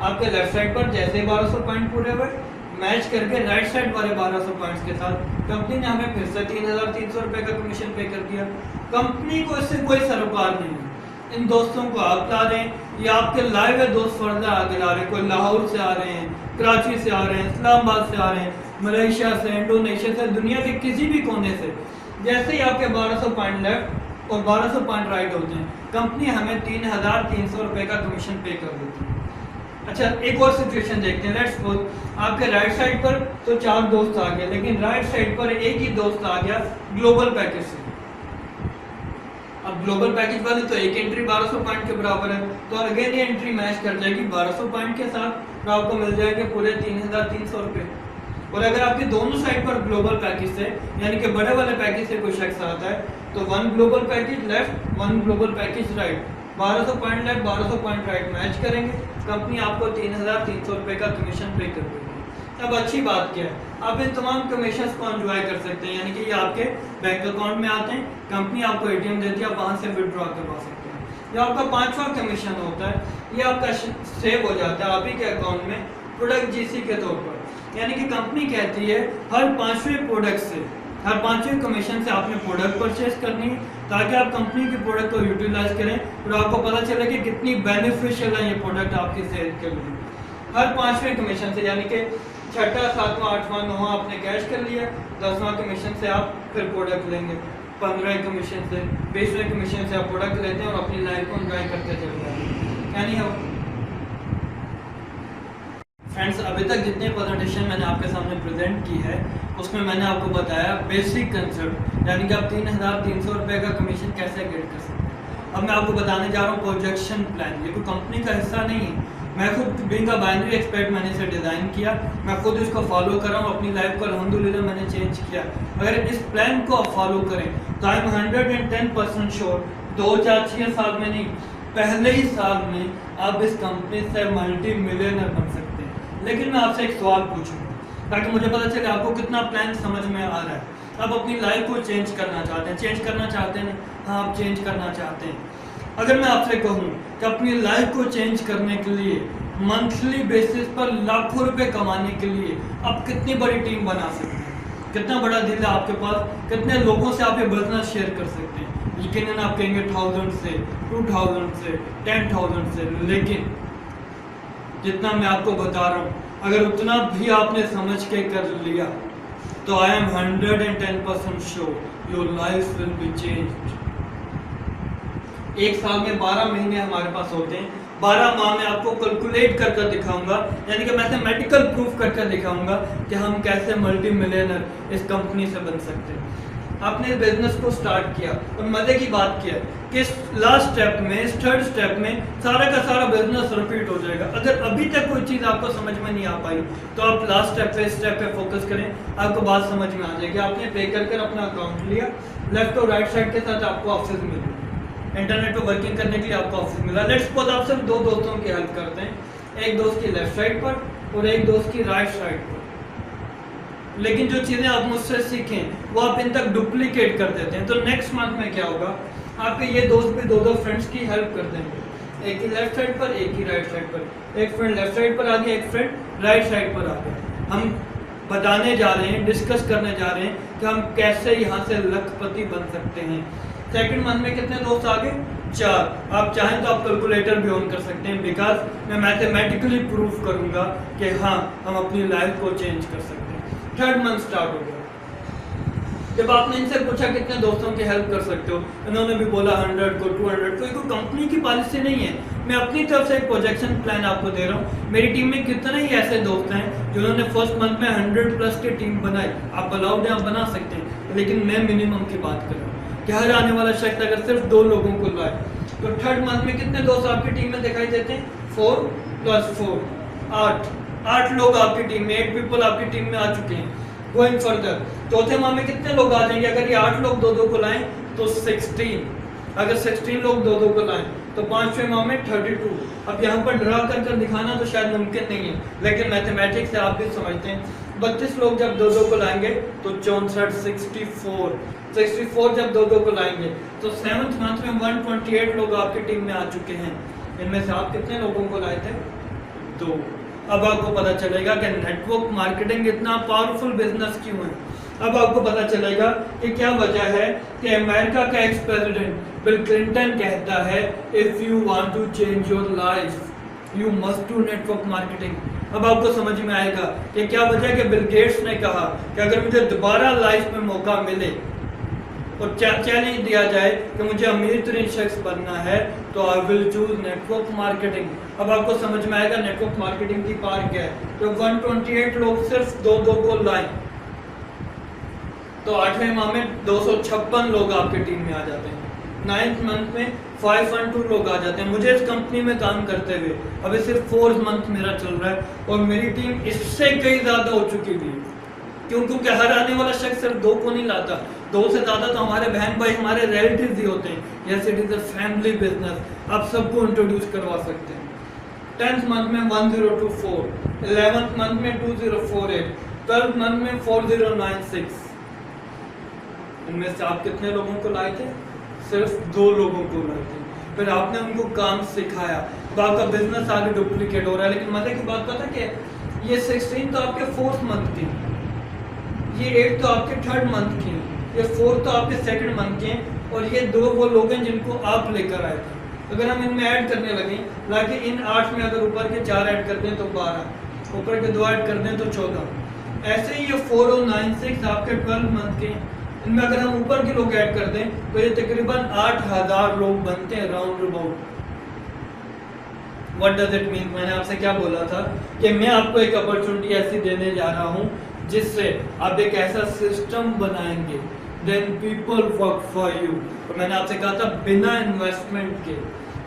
आपके लेफ्ट साइड पर जैसे 1200 पॉइंट पूरे हुए मैच करके राइट साइड वाले 1200 पॉइंट्स के साथ कंपनी ने हमें फिर से 3,300 रुपये का कमीशन पे कर दिया। कंपनी को इससे कोई सरोकार नहीं है। इन दोस्तों को आप ला रहे हैं या आपके लाइव दोस्त फर्दर आगे ला रहे हैं, कोई लाहौर से आ रहे हैं, कराची से आ रहे हैं, इस्लामाबाद से आ रहे हैं, मलेशिया से, इंडोनेशिया से, दुनिया के किसी भी कोने से। जैसे ही आपके 1200 पॉइंट लेफ्ट और 1200 पॉइंट राइट होते हैं कंपनी हमें 3,300 रुपये का कमीशन पे कर देती है। अच्छा एक और सिचुएशन देखते हैं। लेट्स सपोज आपके राइट साइड पर तो 4 दोस्त आ गए लेकिन राइट साइड पर एक ही दोस्त आ गया ग्लोबल पैकेज से। अब ग्लोबल पैकेज वाले तो एक एंट्री 1200 पॉइंट के बराबर है तो अगेन ये एंट्री मैच कर जाएगी 1200 पॉइंट के साथ तो आपको मिल जाएंगे पूरे 3,300 रुपये। और अगर आपके दोनों साइड पर ग्लोबल पैकेज से यानी कि बड़े वाले पैकेज से कोई शख्स आता है तो 1 global package left 1 global package right, 1200 point left 1200 point right match करेंगे, कंपनी आपको 3,300 रुपये का कमीशन पे कर देगी। अब अच्छी बात क्या है, आप इन तमाम कमीशन को एंजॉय कर सकते हैं, यानी कि ये आपके बैंक अकाउंट में आते हैं, कंपनी आपको एटीएम देती है, आप वहाँ से विड्रॉ करवा सकते हैं। जो आपका 5वां कमीशन होता है ये आपका सेव हो जाता है आप ही के अकाउंट में प्रोडक्ट जीसी के तौर पर। यानी कि कंपनी कहती है हर 5वें प्रोडक्ट से, हर 5वें कमीशन से आपने प्रोडक्ट परचेज करनी है ताकि आप कंपनी के प्रोडक्ट को यूटिलाइज करें और आपको पता चले कि कितनी बेनिफिशियल है ये प्रोडक्ट आपकी सेल के लिए। हर 5वें कमीशन से यानी कि 6वां 7वां 8वां 9वां आपने कैश कर लिया, 10वां कमीशन से आप फिर प्रोडक्ट लेंगे, 15वें कमीशन से 20वें कमीशन से आप प्रोडक्ट लेते हैं और अपनी लाइफ को एंजॉय करते चले जाते हैं। यानी हो फ्रेंड्स अभी तक जितने प्रेजेंटेशन मैंने आपके सामने प्रेजेंट की है उसमें मैंने आपको बताया बेसिक कंसेप्ट, यानी कि आप 3,300 रुपये का कमीशन कैसे गेट कर सकते हैं। अब मैं आपको बताने जा रहा हूँ प्रोजेक्शन प्लान। ये कोई कंपनी का हिस्सा नहीं है, मैं खुद बीइंग अ बाइनरी एक्सपर्ट मैंने इसे डिज़ाइन किया, मैं खुद इसको फॉलो कर रहा हूँ, अपनी लाइफ को अल्हम्दुलिल्लाह मैंने चेंज किया। अगर इस प्लान को आप फॉलो करें तो आई एम 110% श्योर 2006 साल में नहीं, पहले ही साल में आप इस कंपनी से मल्टी मिलियनर बन सकते हैं। लेकिन मैं आपसे एक सवाल पूछूंगा ताकि मुझे पता चले आपको कितना प्लान समझ में आ रहा है। आप अपनी लाइफ को चेंज करना चाहते हैं, चेंज करना चाहते हैं? हाँ, आप चेंज करना चाहते हैं। अगर मैं आपसे कहूँ कि अपनी लाइफ को चेंज करने के लिए मंथली बेसिस पर लाखों रुपए कमाने के लिए आप कितनी बड़ी टीम बना सकते हैं, कितना बड़ा दिल है आपके पास, कितने लोगों से आप ये बिजनेस शेयर कर सकते हैं? यकीनन आप कहेंगे 1000 से, 2000 से, 10,000 से, लेकिन जितना मैं आपको बता रहा हूँ अगर उतना भी आपने समझ के कर लिया तो I am 110% sure your life will be changed. एक साल में 12 महीने हमारे पास होते हैं, 12 माह में आपको कैलकुलेट कर कर दिखाऊंगा, यानी कि मैथमेटिकल प्रूफ कर कर दिखाऊंगा कि हम कैसे मल्टी मिलियनर इस कंपनी से बन सकते हैं। आपने इस बिजनेस को स्टार्ट किया और मजे की बात किया कि लास्ट स्टेप में, इस थर्ड स्टेप में सारा का सारा बिजनेस रिपीट हो जाएगा। अगर अभी तक कोई चीज़ आपको समझ में नहीं आ पाई तो आप लास्ट स्टेप पे फोकस करें, आपको बात समझ में आ जाएगी। आपने पे कर अपना अकाउंट लिया, लेफ्ट और राइट साइड के साथ आपको ऑप्शन मिले, इंटरनेट पे वर्किंग करने के लिए आपको ऑप्शन मिला। लेट्स सपोज आप सिर्फ 2 दोस्तों की हेल्प करते हैं, एक दोस्त की लेफ्ट साइड पर और एक दोस्त की राइट साइड पर, लेकिन जो चीज़ें आप मुझसे सीखें वो आप इन तक डुप्लीकेट कर देते हैं। तो नेक्स्ट मंथ में क्या होगा, आपके ये दोस्त भी 2 फ्रेंड्स की हेल्प कर देंगे, एक ही लेफ्ट साइड पर, एक ही राइट साइड पर। एक फ्रेंड लेफ्ट साइड पर आ गया, एक फ्रेंड राइट साइड पर आ गया। हम बताने जा रहे हैं, डिस्कस करने जा रहे हैं कि हम कैसे यहाँ से लखपति बन सकते हैं। सेकंड मंथ में कितने दोस्त आ गए? 4। आप चाहें तो आप कैलकुलेटर भी ऑन कर सकते हैं, बिकॉज मैं मैथमेटिकली प्रूफ करूंगा कि हाँ हम अपनी लाइफ को चेंज कर सकते हैं। थर्ड मंथ स्टार्ट हो गया। जब आपने इनसे पूछा कितने दोस्तों की हेल्प कर सकते हो, इन्होंने भी बोला 100 को, 200 को। कोई कंपनी की पॉलिसी नहीं है, मैं अपनी तरफ से एक प्रोजेक्शन प्लान आपको दे रहा हूँ। मेरी टीम में कितने ही ऐसे दोस्त हैं जिन्होंने फर्स्ट मंथ में 100+ की टीम बनाई। आप अलाउड हैं, आप बना सकते हैं, लेकिन मैं मिनिमम की बात कर रहा हूँ कि हर आने वाला शख्स अगर सिर्फ 2 लोगों को लाए तो थर्ड मंथ में कितने दोस्त आपकी टीम में दिखाई देते हैं? 4 + 4 8 लोग आपकी टीम में, 8 पीपल आपकी टीम में आ चुके हैं। गोइंग फर्दर चौथे माह में कितने लोग आ जाएंगे? अगर ये 8 लोग 2-2 को लाएं तो 16, अगर 16 लोग 2-2 को लाएं तो 5वें माह में 32। अब यहाँ पर ड्रा कर दिखाना तो शायद मुमकिन नहीं है, लेकिन मैथमेटिक्स से आप भी समझते हैं। 32 लोग जब 2-2 को लाएंगे तो 64, 64 जब 2-2 को लाएंगे तो 7th मंथ में 128 लोग आपकी टीम में आ चुके हैं। इनमें से आप कितने लोगों को लाए थे? 2। अब आपको पता चलेगा कि नेटवर्क मार्केटिंग इतना पावरफुल बिजनेस क्यों है। अब आपको पता चलेगा कि क्या वजह है कि अमेरिका का एक्स प्रेसिडेंट बिल क्लिंटन कहता है if you want to change your life you must do network marketing. अब आपको समझ में आएगा कि क्या वजह कि बिल गेट्स ने कहा कि अगर मुझे दोबारा लाइफ में मौका मिले और चैलेंज दिया जाए कि मुझे अमीर तरीन शख्स बनना है तो I will choose network marketing. अब आपको समझ में आएगा नेटवर्क मार्केटिंग की पार क्या है। तो 128 लोग सिर्फ 2-2 को लाएं तो 8वें माह में 256 लोग आपकी टीम में आ जाते हैं। 9th मंथ में 512 लोग आ जाते हैं। मुझे इस कंपनी में काम करते हुए अभी सिर्फ 4th मंथ मेरा चल रहा है और मेरी टीम इससे कई ज़्यादा हो चुकी है। क्योंकि हर आने वाला शख्स सिर्फ 2 को नहीं लाता, 2 से ज़्यादा तो हमारे बहन भाई, हमारे रिलेटिव ही होते हैं। Yes, it is a family business, आप सबको इंट्रोड्यूस करवा सकते हैं। 10th मंथ में 1024, 11th मंथ में 2048, 12th मंथ में 4096। इनमें से आप कितने लोगों को लाए थे? सिर्फ 2 लोगों को लाए थे। फिर आपने उनको काम सिखाया तो आपका बिजनेस आगे डुप्लीकेट हो रहा है। लेकिन मजे की बात पता क्या है, ये 16 तो आपके 4th मंथ की, ये 8 तो आपके 3rd मंथ की, ये 4 तो आपके 2nd मंथ के हैं और ये 2 वो लोग हैं जिनको आप लेकर आए थे। अगर हम इनमें ऐड करने लगे, लाके इन 8 में अगर ऊपर के 4 ऐड कर दें तो 12, ऊपर के 2 ऐड कर दें तो 14। ऐसे ही ये 4096 आपके 12 मंथ के, इनमें अगर हम ऊपर के लोग ऐड कर दें तो ये तकरीबन 8000 लोग बनते हैं round about. What does it mean? मैंने आपसे क्या बोला था कि मैं आपको एक अपॉर्चुनिटी ऐसी देने जा रहा हूँ जिससे आप एक ऐसा सिस्टम बनाएंगे, then people work for you. और मैंने आपसे कहा था बिना इन्वेस्टमेंट के,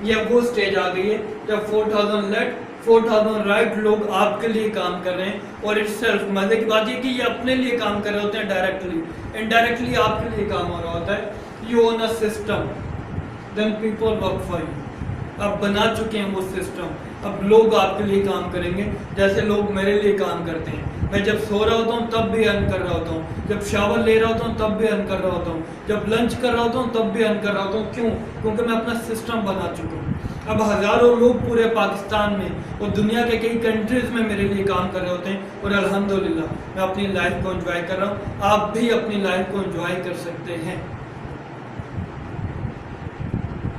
ये वो स्टेज आ गई है जब 4000 लेफ्ट 4000 राइट लोग आपके लिए काम कर रहे हैं। और इटसेल्फ मजे की बात ये कि ये अपने लिए काम कर रहे होते हैं डायरेक्टली, इनडायरेक्टली आपके लिए काम हो रहा होता है। You own a system, then people work for you. अब बना चुके हैं वो सिस्टम, अब लोग आपके लिए काम करेंगे जैसे लोग मेरे लिए काम करते हैं। मैं जब सो रहा होता हूँ तब भी अर्न कर रहा होता हूँ, जब शावर ले रहा होता हूँ तब भी अर्न कर रहा होता हूँ, जब लंच कर रहा होता हूँ तब भी अर्न कर रहा होता हूँ। क्यों? क्योंकि मैं अपना सिस्टम बना चुका हूँ। अब हज़ारों लोग पूरे पाकिस्तान में और दुनिया के कई कंट्रीज में मेरे लिए काम कर रहे होते हैं और अल्हम्दुलिल्लाह मैं अपनी लाइफ को एंजॉय कर रहा हूँ। आप भी अपनी लाइफ को एंजॉय कर सकते हैं।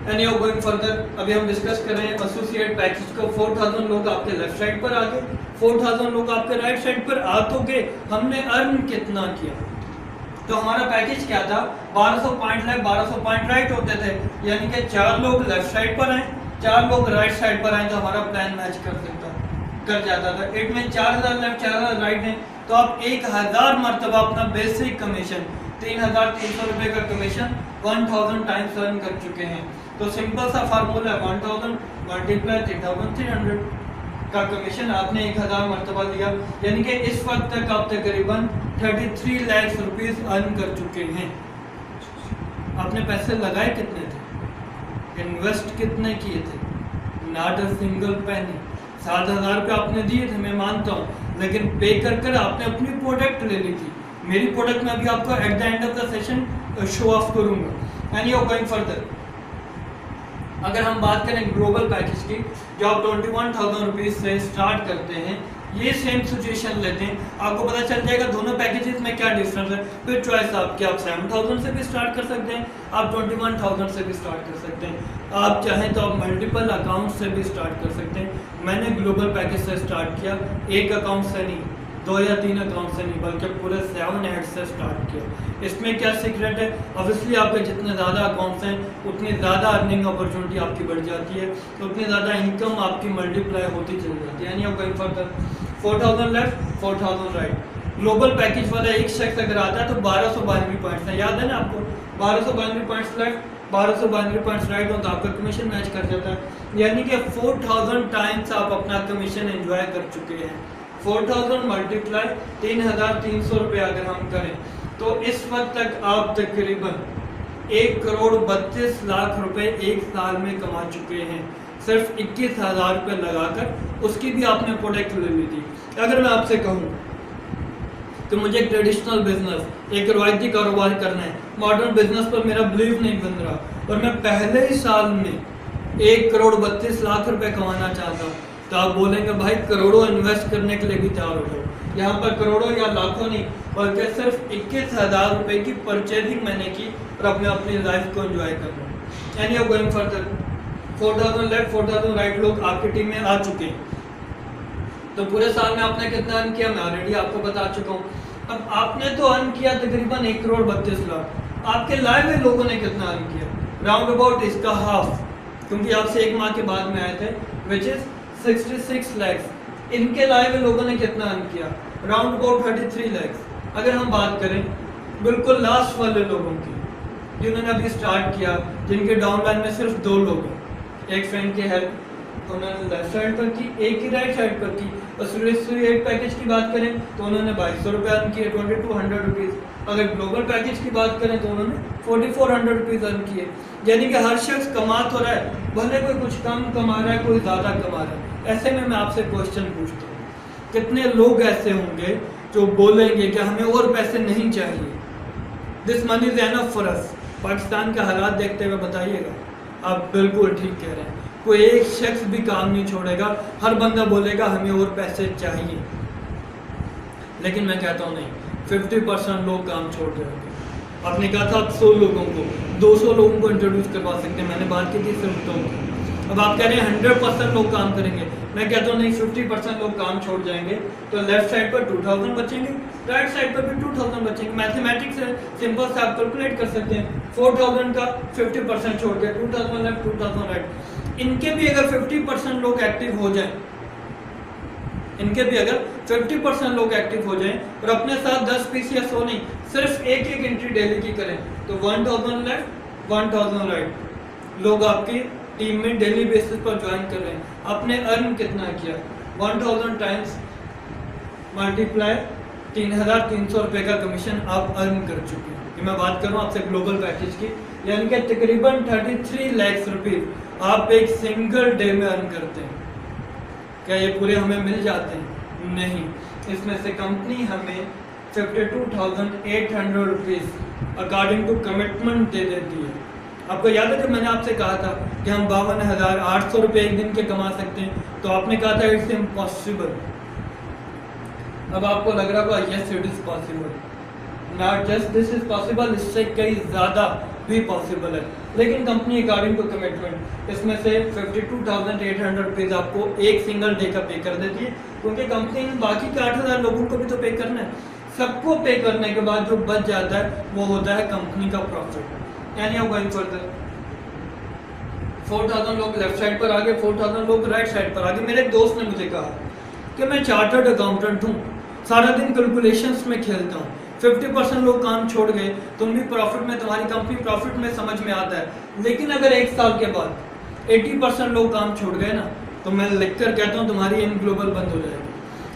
एनी हाउ गोइंग फर्दर, अभी हम डिस्कस कर रहे हैं एसोसिएट पैकेज को। 4000 लोग आपके लेफ्ट साइड पर आ गए, 4000 लोग आपके राइट साइड पर आ तो गए, हमने अर्न कितना किया? तो हमारा पैकेज क्या था? 1200 पॉइंट लेफ्ट 1200 पॉइंट राइट होते थे, यानी कि 4 लोग लेफ्ट साइड पर आए 4 लोग राइट साइड पर आए तो हमारा प्लान मैच कर जाता था। इट में 4000 लेफ्ट 4000 राइट है तो आप 1000 मरतबा अपना बेसिक कमीशन 3300 रुपए का कमीशन 1000 टाइम्स अर्न कर चुके हैं। तो सिंपल सा फार्मूला है 1000 मल्टीप्लाई 3300 का कमीशन आपने 1000 मरतबा लिया, यानी कि इस वक्त तक आप तकरीबन 33 लाख रुपीस अर्न कर चुके हैं। आपने पैसे लगाए कितने थे? इन्वेस्ट कितने किए थे? Not a single penny. 7000 रुपये आपने दिए थे, मैं मानता हूँ, लेकिन पे कर आपने अपनी प्रोडक्ट ले ली थी। मेरी प्रोडक्ट मैं अभी आपको eight the end of the session show off करूंगा। एंड यू गोइंग फर्दर, अगर हम बात करें ग्लोबल पैकेज की जो आप 21,000 रुपीज से स्टार्ट करते हैं, ये सेम सिचुएशन लेते हैं, आपको पता चल जाएगा दोनों पैकेजेस में क्या डिफरेंस है। फिर चॉइस आपकी, आप 7,000 से भी स्टार्ट कर सकते हैं, आप 21,000 से भी स्टार्ट कर सकते हैं, आप चाहें तो आप मल्टीपल अकाउंट से भी स्टार्ट कर सकते हैं। मैंने ग्लोबल पैकेज से स्टार्ट किया, एक अकाउंट से नहीं, 2 या 3 अकाउंट से नहीं, बल्कि पूरे 7 एड से स्टार्ट किया। इसमें क्या सीक्रेट है? ऑब्वियसली आपके जितने ज़्यादा अकाउंट्स हैं उतनी ज़्यादा अर्निंग अपॉर्चुनिटी आपकी बढ़ जाती है, तो उतनी ज़्यादा इनकम आपकी मल्टीप्लाई होती चली जाती है। यानी आप कहीं further 4000 left 4000 right. Global package वाला एक शख्स अगर आता है तो 1292 पॉइंट्स है, याद है ना आपको? 1292 पॉइंट्स लेफ्ट 1292 पॉइंट्स राइट हो तो आपका कमीशन मैच कर जाता है। यानी कि 4000 टाइम्स आप अपना कमीशन एंजॉय कर चुके हैं। 4000 मल्टीप्लाई 3300 रुपये अगर हम करें तो इस वक्त तक आप तकरीबन 1,32,00,000 रुपए एक साल में कमा चुके हैं, सिर्फ 21,000 रुपये लगाकर, उसकी भी आपने प्रोडक्ट ले ली थी। अगर मैं आपसे कहूँ कि मुझे एक ट्रेडिशनल बिजनेस, एक रवायती कारोबार करना है, मॉडर्न बिजनेस पर मेरा बिलीव नहीं बन रहा और मैं पहले ही साल में 1,32,00,000 रुपए कमाना चाहता हूँ, तो आप बोलेंगे भाई करोड़ों इन्वेस्ट करने के लिए भी तैयार हो जाओ। यहाँ पर करोड़ों या लाखों नहीं, बल्कि सिर्फ 21,000 रुपए की परचेजिंग मैंने की और अपनी लाइफ को एंजॉय कर रहा हूँ। Any going further, 4000 left 4000 right लोग आपकी टीम में आ चुके हैं। तो पूरे साल में आपने कितना अर्न किया मैं ऑलरेडी आपको बता चुका हूँ। अब आपने तो अर्न किया तकरीबन 1,32,00,000, आपके लाइव में लोगों ने कितना अर्न किया? राउंड अबाउट इसका हाफ, क्योंकि आपसे 1 माह के बाद में आए थे, विच इज 66 लाख। इनके लाइव लोगों ने कितना अर्न किया? Round about 33 lakh. अगर हम बात करें बिल्कुल लास्ट वाले लोगों की जिन्होंने अभी स्टार्ट किया, जिनके डाउनलाइन में सिर्फ 2 लोग हैं, एक फ्रेंड की हेल्प उन्होंने लेफ्ट साइड पर की, एक ही राइट साइड पर की। और एक पैकेज की बात करें तो उन्होंने 2200 रुपये अर्न किए, 2200 रुपीज़। अगर ग्लोबल पैकेज की बात करें तो उन्होंने 4400 रुपीज़ अर्न किए। यानी कि हर शख्स कमा तो रहा है, भले कोई कुछ कम कमा रहा है, कोई ज़्यादा कमा रहा है। ऐसे में मैं आपसे क्वेश्चन पूछता हूँ, कितने लोग ऐसे होंगे जो बोलेंगे कि हमें और पैसे नहीं चाहिए, this money is enough for us? Pakistan के हालात देखते हुए बताइएगा। आप बिल्कुल ठीक कह रहे हैं, कोई एक शख्स भी काम नहीं छोड़ेगा, हर बंदा बोलेगा हमें और पैसे चाहिए। लेकिन मैं कहता हूँ नहीं, 50% लोग काम छोड़ जाएंगे। आपने कहा था 100 लोगों को, 200 लोगों को इंट्रोड्यूस करवा सकते हैं, मैंने बात की थी सिर्फ 2 की। अब आप कह रहे हैं 100% लोग काम करेंगे, मैं कहता हूँ नहीं, 50% लोग काम छोड़ जाएंगे। तो लेफ्ट साइड पर 2000 बचेंगे, राइट साइड पर भी 2000 बचेंगे। मैथमेटिक्स है, सिंपल से आप कैलकुलेट कर सकते हैं। 4000 का 50% छोड़ के 2000 लेफ्ट 2000 राइट। इनके भी अगर 50% लोग एक्टिव हो जाएं इनके भी अगर 50% लोग एक्टिव हो जाएं और अपने साथ 10 पीस या 100 नहीं, सिर्फ एक एंट्री डेली की करें तो 1000 लेफ्ट 1000 राइट लोग आपकी टीम में डेली बेसिस पर ज्वाइन कर रहे हैं। आपने अर्न कितना किया? 1000 टाइम्स मल्टीप्लाई 3300 रुपये का कमीशन आप अर्न कर चुके हैं। मैं बात कर रहा हूँ आपसे ग्लोबल पैकेज की, यानी कि तकरीबन 33 लाख रुपीज आप एक सिंगल डे में अर्न करते हैं। क्या ये पूरे हमें मिल जाते हैं? नहीं, इसमें से कंपनी हमें 52,800 रुपीज अकॉर्डिंग टू कमिटमेंट दे देती है। आपको याद है जब मैंने आपसे कहा था कि हम 52,800 रुपये एक दिन के कमा सकते हैं, तो आपने कहा था इट्स इम्पॉसिबल। अब आपको लग रहा होगा yes it is possible, not just this is possible, इससे कई ज़्यादा भी पॉसिबल है। लेकिन कंपनी अकॉर्डिंग टू कमिटमेंट इसमें से 52,800 रुपीज़ आपको एक सिंगल डे का पे कर देती है, क्योंकि कंपनी ने बाकी के 8,000 लोगों को भी तो पे करना है। सबको पे करने के बाद जो बच जाता है वो होता है कंपनी का प्रॉफिट। यानी आप गोइंग फर्दर 4,000 लोग लेफ्ट साइड पर आ गए, 4,000 लोग राइट साइड पर आ गए। मेरे एक दोस्त ने मुझे कहा कि मैं चार्टर्ड अकाउंटेंट हूँ, सारा दिन कैलकुलेशंस में खेलता हूँ, 50% लोग काम छोड़ गए, तुम भी प्रॉफिट में, तुम्हारी कंपनी प्रॉफिट में, समझ में आता है। लेकिन अगर एक साल के बाद 80% लोग काम छोड़ गए ना, तो मैं लिख कर कहता हूँ तुम्हारी इन ग्लोबल बंद हो जाएगी।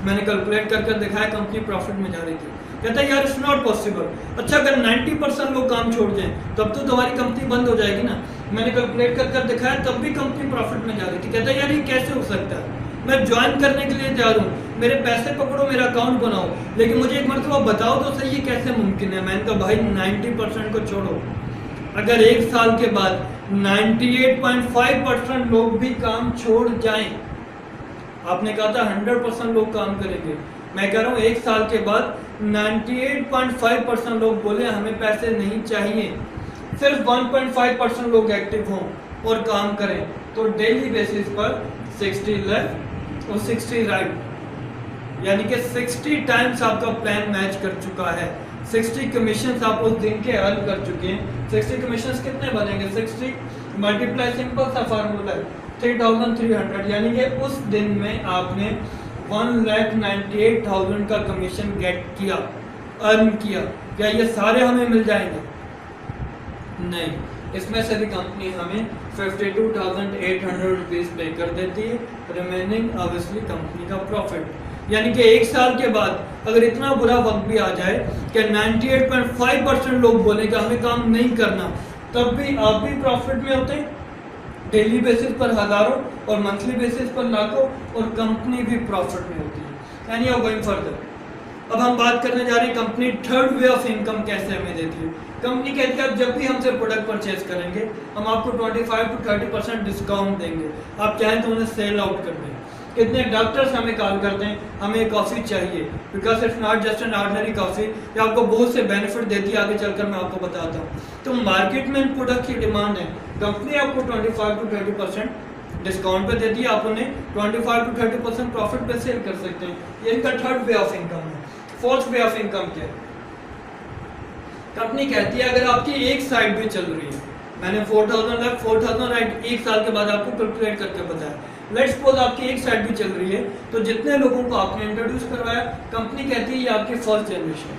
मैंने कैलकुलेट कर दिखाया, कंपनी प्रॉफिट में जा रही थी। कहता है यार इट्स नॉट पॉसिबल। अच्छा अगर 90% लोग काम छोड़ जाएं तब तो तुम्हारी कंपनी बंद हो जाएगी ना। मैंने कैलकुलेट कर दिखाया, तब भी कंपनी प्रॉफिट में जा रही थी। कहता है यार ये कैसे हो सकता है? मैं ज्वाइन करने के लिए तैयार हूँ, मेरे पैसे पकड़ो, मेरा अकाउंट बनाओ, लेकिन मुझे एक मरतबा बताओ तो सही ये कैसे मुमकिन है। मैंने कहा भाई 90% को छोड़ो, अगर एक साल के बाद 98.5% लोग भी काम छोड़ जाएं, आपने कहा था 100% लोग काम करेंगे, मैं कह रहा हूँ एक साल के बाद 98.5% लोग बोले हमें पैसे नहीं चाहिए, सिर्फ 1.5% लोग एक्टिव हों और काम करें, तो डेली बेसिस पर 60 लेफ्ट और 60 राइट, यानी कि 60 टाइम्स आपका प्लान मैच कर चुका है। 60 कमीशन आप उस दिन के अर्न कर चुके हैं। 60 कमीशन कितने बनेंगे? 60 मल्टीप्लाई, सिंपल सा फार्मूला है 3,300, यानी कि उस दिन में आपने 1,98,000 का कमीशन गेट किया, अर्न किया। क्या ये सारे हमें मिल जाएंगे? नहीं, इसमें से भी कंपनी हमें 52,800 रुपीज़ पे कर देती है, रिमेनिंग ऑब्वियसली कंपनी का प्रॉफिट। यानी कि एक साल के बाद अगर इतना बुरा वक्त भी आ जाए कि 98.5% लोग बोले कि हमें काम नहीं करना, तब भी आप भी प्रॉफिट में होते हैं, डेली बेसिस पर हज़ारों और मंथली बेसिस पर लाखों, और कंपनी भी प्रॉफिट में होती है। यानी आप गोइंग फर्दर, अब हम बात करने जा रहे हैं company third way of income कैसे हमें देती है। कंपनी कहती है आप जब भी हमसे प्रोडक्ट परचेज करेंगे हम आपको 25 to 30% डिस्काउंट देंगे, आप चाहें तो उन्हें सेल आउट कर दें। कितने डॉक्टर्स हमें कॉल करते हैं हमें कॉफ़ी चाहिए, because it's not just an ordinary coffee, ये आपको बहुत से बेनिफिट देती है, आगे चलकर मैं आपको बताता हूँ। तो मार्केट में इन प्रोडक्ट की डिमांड है, कंपनी आपको 25 to 30% डिस्काउंट पे देती है, आप उन्हें 25 to 30% प्रॉफिट पे सेल कर सकते हैं। ये इनका थर्ड वे ऑफ इनकम है। फोर्थ वे ऑफ इनकम क्या है? कंपनी कहती है अगर आपकी एक साइड भी चल रही है, मैंने 4,000 लेफ्ट 4,000 राइट एक साल के बाद आपको कैलकुलेट करके बताया, लेट्स सपोज आपकी एक साइड भी चल रही है, तो जितने लोगों को आपने इंट्रोड्यूस करवाया, कंपनी कहती है ये आपकी फर्स्ट जनरेशन है,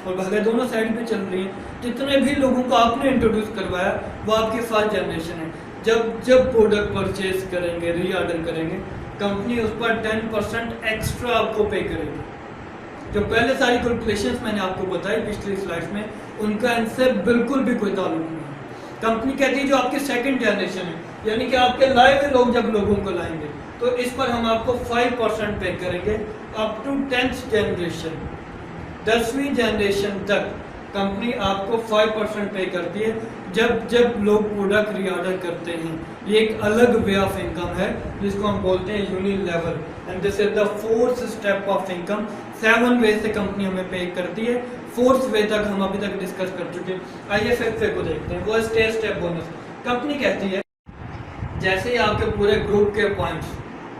और भले दोनों साइड भी चल रही है, जितने भी लोगों को आपने इंट्रोड्यूस करवाया वो आपकी फर्स्ट जनरेशन है। जब प्रोडक्ट परचेज करेंगे, रीऑर्डर करेंगे, कंपनी उस पर 10% एक्स्ट्रा आपको पे करेगी। जो पहले सारी कैलकुलेशंस मैंने आपको बताई पिछली स्लाइड्स में, उनका इनसे बिल्कुल भी कोई ताल्लुक नहीं है। कंपनी कहती है जो आपकी सेकंड जनरेशन है, यानी कि आपके लाए हुए लोग जब लोगों को लाएंगे, तो इस पर हम आपको 5% पे करेंगे अप टू 10th जनरेशन, 10वीं जनरेशन तक कंपनी आपको 5% पे करती है जब लोग प्रोडक्ट रीऑर्डर करते हैं। ये एक अलग वे ऑफ इनकम है जिसको हम बोलते हैं unilevel, and this is the fourth step of income. 7 way से कंपनी हमें पे करती है, 4th वे तक हम अभी तक डिस्कस कर चुके हैं। आइए 5th वे को देखते हैं, वो स्टेप बोनस। कंपनी कहती है जैसे ही आपके पूरे ग्रुप के पॉइंट्स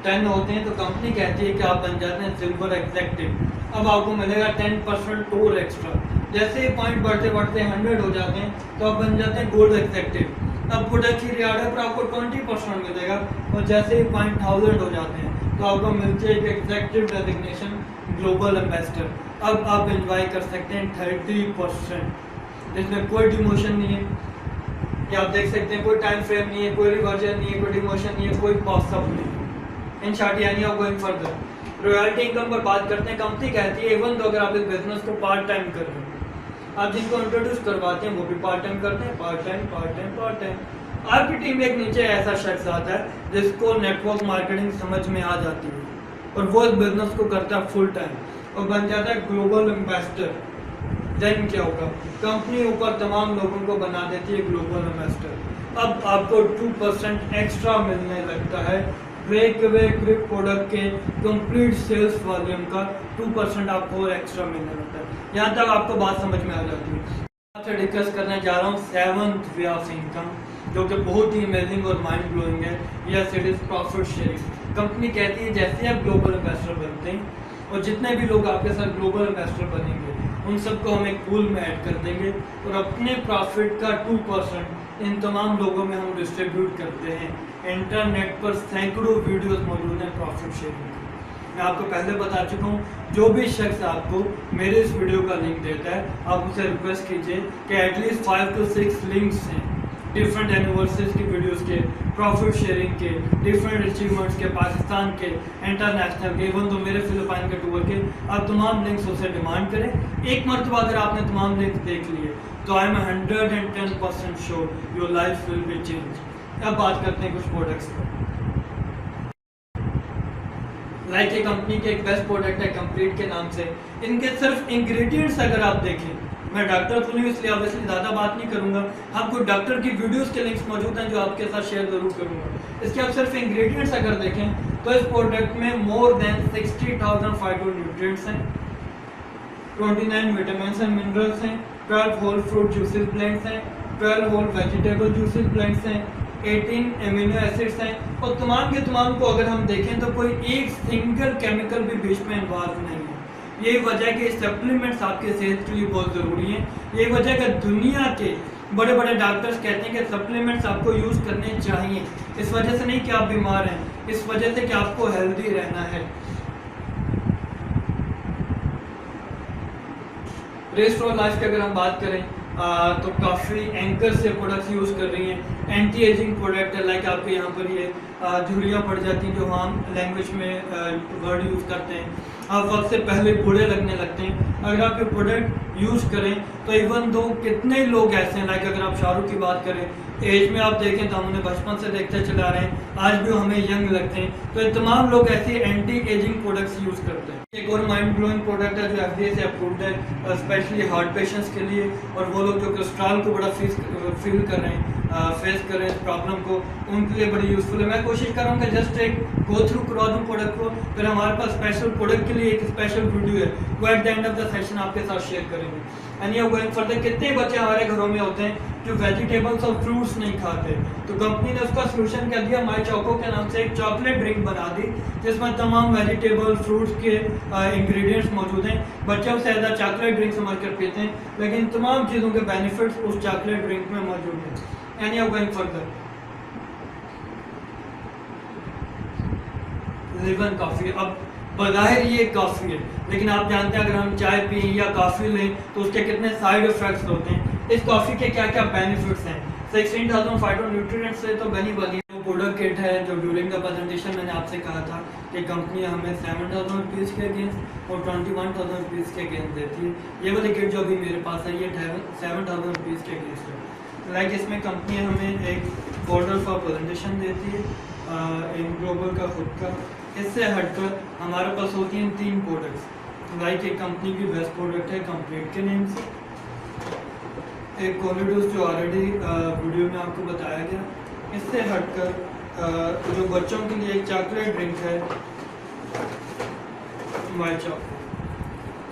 10 होते हैं, तो कंपनी कहती है कि आप बन जाते हैं सिल्वर एग्जेक्टिव, अब आपको मिलेगा 10% और एक्स्ट्रा। जैसे ही पॉइंट बढ़ते बढ़ते 100 हो जाते हैं, तो आप बन जाते हैं गोल्ड एग्जेक्टिव, अब प्रोडक्ट की रिऑर्डर पर आपको 20% मिलेगा, और जैसे ही पॉइंट 1000 हो जाते हैं तो आपको मिलती है एक एग्जेक्टिव डेजिग्नेशन ग्लोबल एम्बेसडर। अब आप एंजॉय कर सकते हैं 30%, जिसमें कोई डिमोशन नहीं है, कि आप देख सकते हैं कोई टाइम फ्रेम नहीं है, कोई रिवर्जन नहीं है, कोई डिमोशन नहीं है, कोई पॉसअप नहीं है। इन शॉर्ट यानी आप गोइंग फर्दर। रॉयल्टी इनकम पर बात करते हैं, कंपनी कहती है इवन तो अगर आप इस बिजनेस को पार्ट टाइम कर रहे हैं, आप जिनको इंट्रोड्यूस करवाते हैं वो भी पार्ट टाइम करते हैं, पार्ट टाइम। आपकी टीम में एक नीचे ऐसा शख्स आता है जिसको नेटवर्क मार्केटिंग समझ में आ जाती है और वो इस बिजनेस को करता है फुल टाइम और बन जाता है ग्लोबल एम्बेसडर। देन क्या होगा, कंपनी ऊपर तमाम लोगों को बना देती है ग्लोबल एम्बेसडर। अब आपको 2% एक्स्ट्रा मिलने लगता है ब्रेक अवे ग्रिप प्रोडक्ट के कंप्लीट सेल्स वॉल्यूम का 2% आपको और एक्स्ट्रा मिलने लगता है। यहाँ तक आपको बात समझ में आ जाती है। आपसे डिस्कस करने जा रहा हूँ 7th वे ऑफ इनकम, जो कि बहुत ही अमेजिंग और माइंड ब्लोइंग है। Yes, it is profit sharing. Company कहती है जैसे आप ग्लोबल इन्वेस्टर बनते हैं और जितने भी लोग आपके साथ ग्लोबल इन्वेस्टर बनेंगे उन सबको हम एक पूल में ऐड कर देंगे और अपने प्रॉफिट का 2% इन तमाम लोगों में हम डिस्ट्रीब्यूट करते हैं। इंटरनेट पर सैकड़ों वीडियोस मौजूद हैं प्रॉफिट शेयरिंग। मैं आपको पहले बता चुका हूँ, जो भी शख्स आपको मेरे इस वीडियो का लिंक देता है आप उसे रिक्वेस्ट कीजिए कि एटलीस्ट 5 to 6 लिंक्स हैं डिफरेंट एनिवर्सरीज की वीडियोस के, प्रॉफिट शेयरिंग के, डिफरेंट अचीवमेंट्स के, पाकिस्तान के, इंटरनेशनल के, इवन तो मेरे फिलिपाइन के टूर के, आप तमाम लिंक्स उसे डिमांड करें। एक मरतबा अगर आपने तमाम लिंक्स देख लिए तो I am 110% sure your life will be change. अब बात करते हैं कुछ प्रोडक्ट्स पर। लाइक ये कंपनी के एक बेस्ट प्रोडक्ट है कंप्लीट के नाम से। इनके सिर्फ इंग्रेडिएंट्स अगर आप देखें, मैं डॉक्टर तो नहीं इसलिए ऑब्वियसली ज़्यादा बात नहीं करूंगा, आपको डॉक्टर की वीडियोस के लिंक्स मौजूद हैं जो आपके साथ शेयर जरूर करूंगा। इसके आप सिर्फ इंग्रेडिएंट्स अगर देखें तो इस प्रोडक्ट में मोर देन 60,000 फाइटो न्यूट्रिएंट्स हैं, 29 विटामिन एंड मिनरल्स हैं, 12 होल फ्रूट जूसेस ब्लेंड्स हैं, 12 होल वेजिटेबल जूसेस ब्लेंड्स हैं, 18 एमिनो एसिड्स हैं और तमाम के तमाम को अगर हम देखें तो कोई एक सिंगल केमिकल भी बीच में इन्वॉल्व नहीं है। यही वजह है कि सप्लीमेंट्स आपके सेहत के लिए बहुत ज़रूरी हैं। यही वजह है कि दुनिया के बड़े बड़े डॉक्टर्स कहते हैं कि सप्लीमेंट्स आपको यूज़ करने चाहिए। इस वजह से नहीं कि आप बीमार हैं, इस वजह से कि आपको हेल्दी रहना है। रेस्ट फॉर लाइफ की अगर हम बात करें तो काफ़ी एंकर से प्रोडक्ट्स यूज़ कर रही हैं। एंटी एजिंग प्रोडक्ट है, लाइक आपके यहाँ पर ये झुर्रियाँ पड़ जाती हैं जो हम लैंग्वेज में वर्ड यूज़ करते हैं, आप वक्त से पहले बूढ़े लगने लगते हैं। अगर आप ये प्रोडक्ट यूज़ करें तो इवन दो कितने लोग ऐसे हैं, लाइक अगर आप शाहरुख की बात करें, एज में आप देखें तो हम उन्हें बचपन से देखते चला रहे हैं, आज भी हमें यंग लगते हैं। तो ये तमाम लोग ऐसे एंटी एजिंग प्रोडक्ट्स यूज़ करते हैं। एक और माइंड ब्लोइंग प्रोडक्ट है जो FDA से अप्रूव्ड है स्पेशली हार्ट पेशेंट्स के लिए, और वो लोग जो कोलेस्ट्रॉल को बड़ा फील कर रहे हैं, फेस कर रहे हैं इस प्रॉब्लम को, उनके लिए बड़ी यूज़फुल है। मैं कोशिश कर रहा हूँ कि जस्ट एक गो थ्रू करवा दूँ प्रोडक्ट को, फिर हमारे पास स्पेशल प्रोडक्ट के लिए एक स्पेशल वीडियो है वो eight the end of the session आपके साथ शेयर करेंगे। एंड यू गोइंग फर्दर, कितने बच्चे हमारे घरों में होते हैं जो वेजिटेबल्स और फ्रूट्स नहीं खाते, तो कंपनी ने उसका सोल्यूशन क्या दिया, माई चोको के नाम से एक चॉकलेट ड्रिंक बना दी जिसमें तमाम वेजिटेबल फ्रूट्स के इंग्रेडिएंट्स मौजूद हैं। बच्चे उसे ज़्यादा चॉकलेट ड्रिंक समझ कर पीते हैं, लेकिन तमाम चीज़ों के बेनिफिट्स उस चॉकलेट ड्रिंक में मौजूद हैं। एंड यू गोइंग फर्दर, लिवन कॉफ़ी, अब बज़ाहिर ये कॉफ़ी है, लेकिन आप जानते हैं अगर हम चाय पिए या कॉफ़ी लें तो उसके कितने साइड इफ़ेक्ट्स होते हैं। इस कॉफ़ी के क्या क्या बेनिफिट्स हैं। 16,000 फाइटो न्यूट्रिएंट्स से तो बनी वाली है। प्रोडक्ट किट है जो ड्यूरिंग द प्रेजेंटेशन मैंने आपसे कहा था कि कंपनी हमें 7,000 रुपीज़ के अगेंस्ट और 21,000 रुपीज़ के अगेंस्ट देती है। ये वाली किट जो अभी मेरे पास है ये 7,000 रुपीज़ के अगेंस्ट है। लाइक इसमें कंपनी हमें एक फोल्डर फॉर प्रेजेंटेशन देती है, इन ग्लोबल का खुद का। इससे हटकर हमारे पास होती हैं 3 प्रोडक्ट्स। लाइक एक कंपनी की बेस्ट प्रोडक्ट है कंप्लीट के नेम से, एक कोलिडोस जो ऑलरेडी वीडियो में आपको बताया गया। इससे हटकर जो बच्चों के लिए एक चॉकलेट ड्रिंक है वाइट चॉको,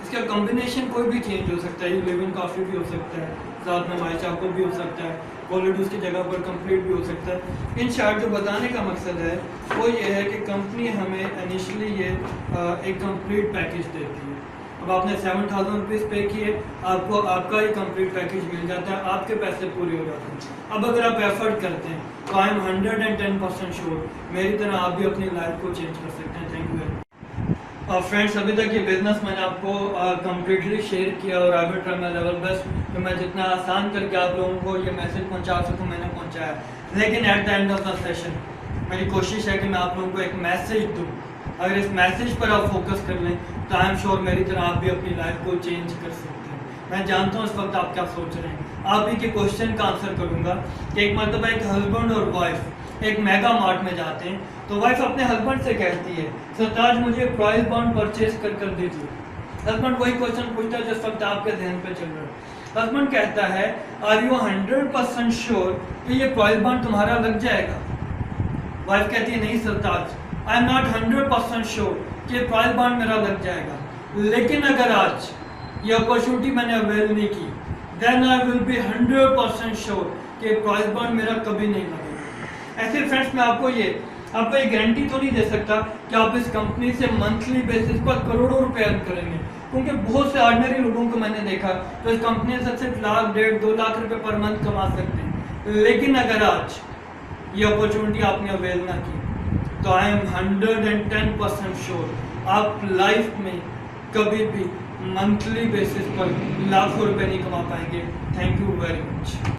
इसका कॉम्बिनेशन कोई भी चेंज हो सकता है, ये लेमन कॉफ़ी भी हो सकता है, साथ में वाइट चॉको भी हो सकता है, कोलिडोस की जगह पर कंप्लीट भी हो सकता है। इन शॉर्ट जो बताने का मकसद है वो ये है कि कंपनी हमें इनिशियली ये एक कंप्लीट पैकेज देती है अब आपने 7,000 रुपीज़ पे किए, आपको आपका ही कंप्लीट पैकेज मिल जाता है, आपके पैसे पूरे हो जाते हैं। अब अगर आप एफर्ट करते हैं तो आई एम 110% श्योर मेरी तरह आप भी अपनी लाइफ को चेंज कर सकते हैं। Thank you very much. Friends, अभी तक ये बिजनेस मैंने आपको कम्प्लीटली शेयर किया और I will try my level best तो मैं जितना आसान करके आप लोगों को ये मैसेज पहुंचा सकूं मैंने पहुंचाया। लेकिन eight the end of the session मेरी कोशिश है कि मैं आप लोगों को एक मैसेज दूं। अगर इस मैसेज पर आप फोकस कर लें तो आई एम श्योर मेरी तरह आप भी अपनी लाइफ को चेंज कर सकते हैं। मैं जानता हूँ इस वक्त आप क्या सोच रहे हैं। आप ही के क्वेश्चन का आंसर करूँगा कि एक मतलब एक हस्बैंड और वाइफ एक मेगा मार्ट में जाते हैं तो वाइफ अपने हस्बैंड से कहती है सरताज मुझे प्राइस बॉन्ड परचेज कर दीजिए। हस्बैंड वही क्वेश्चन पूछता है जिस वक्त आपके ध्यान पे चल रहा है। हस्बैंड कहता है आर यू 100% श्योर कि ये प्राइस बॉन्ड तुम्हारा लग जाएगा? वाइफ कहती है नहीं सरताज, आई एम नॉट 100% श्योर कि प्राइस बॉन्ड मेरा लग जाएगा, लेकिन अगर आज ये अपॉर्चुनिटी मैंने अवेल नहीं की then I will be 100% sure कि प्राइस बॉन्ड मेरा कभी नहीं लगेगा। ऐसे फ्रेंड्स, मैं आपको ये गारंटी तो नहीं दे सकता कि आप इस कंपनी से मंथली बेसिस पर करोड़ों रुपए अर्न करेंगे, क्योंकि बहुत से ऑर्डिनरी लोगों को मैंने देखा तो इस कंपनी से सिर्फ लाख, 1.5, 2 लाख रुपए पर मंथ कमा सकते हैं। लेकिन अगर आज ये अपॉर्चुनिटी आपने अवेल ना की तो आई एम 110% श्योर आप लाइफ में कभी भी मंथली बेसिस पर लाखों रुपए नहीं कमा पाएंगे। Thank you very much.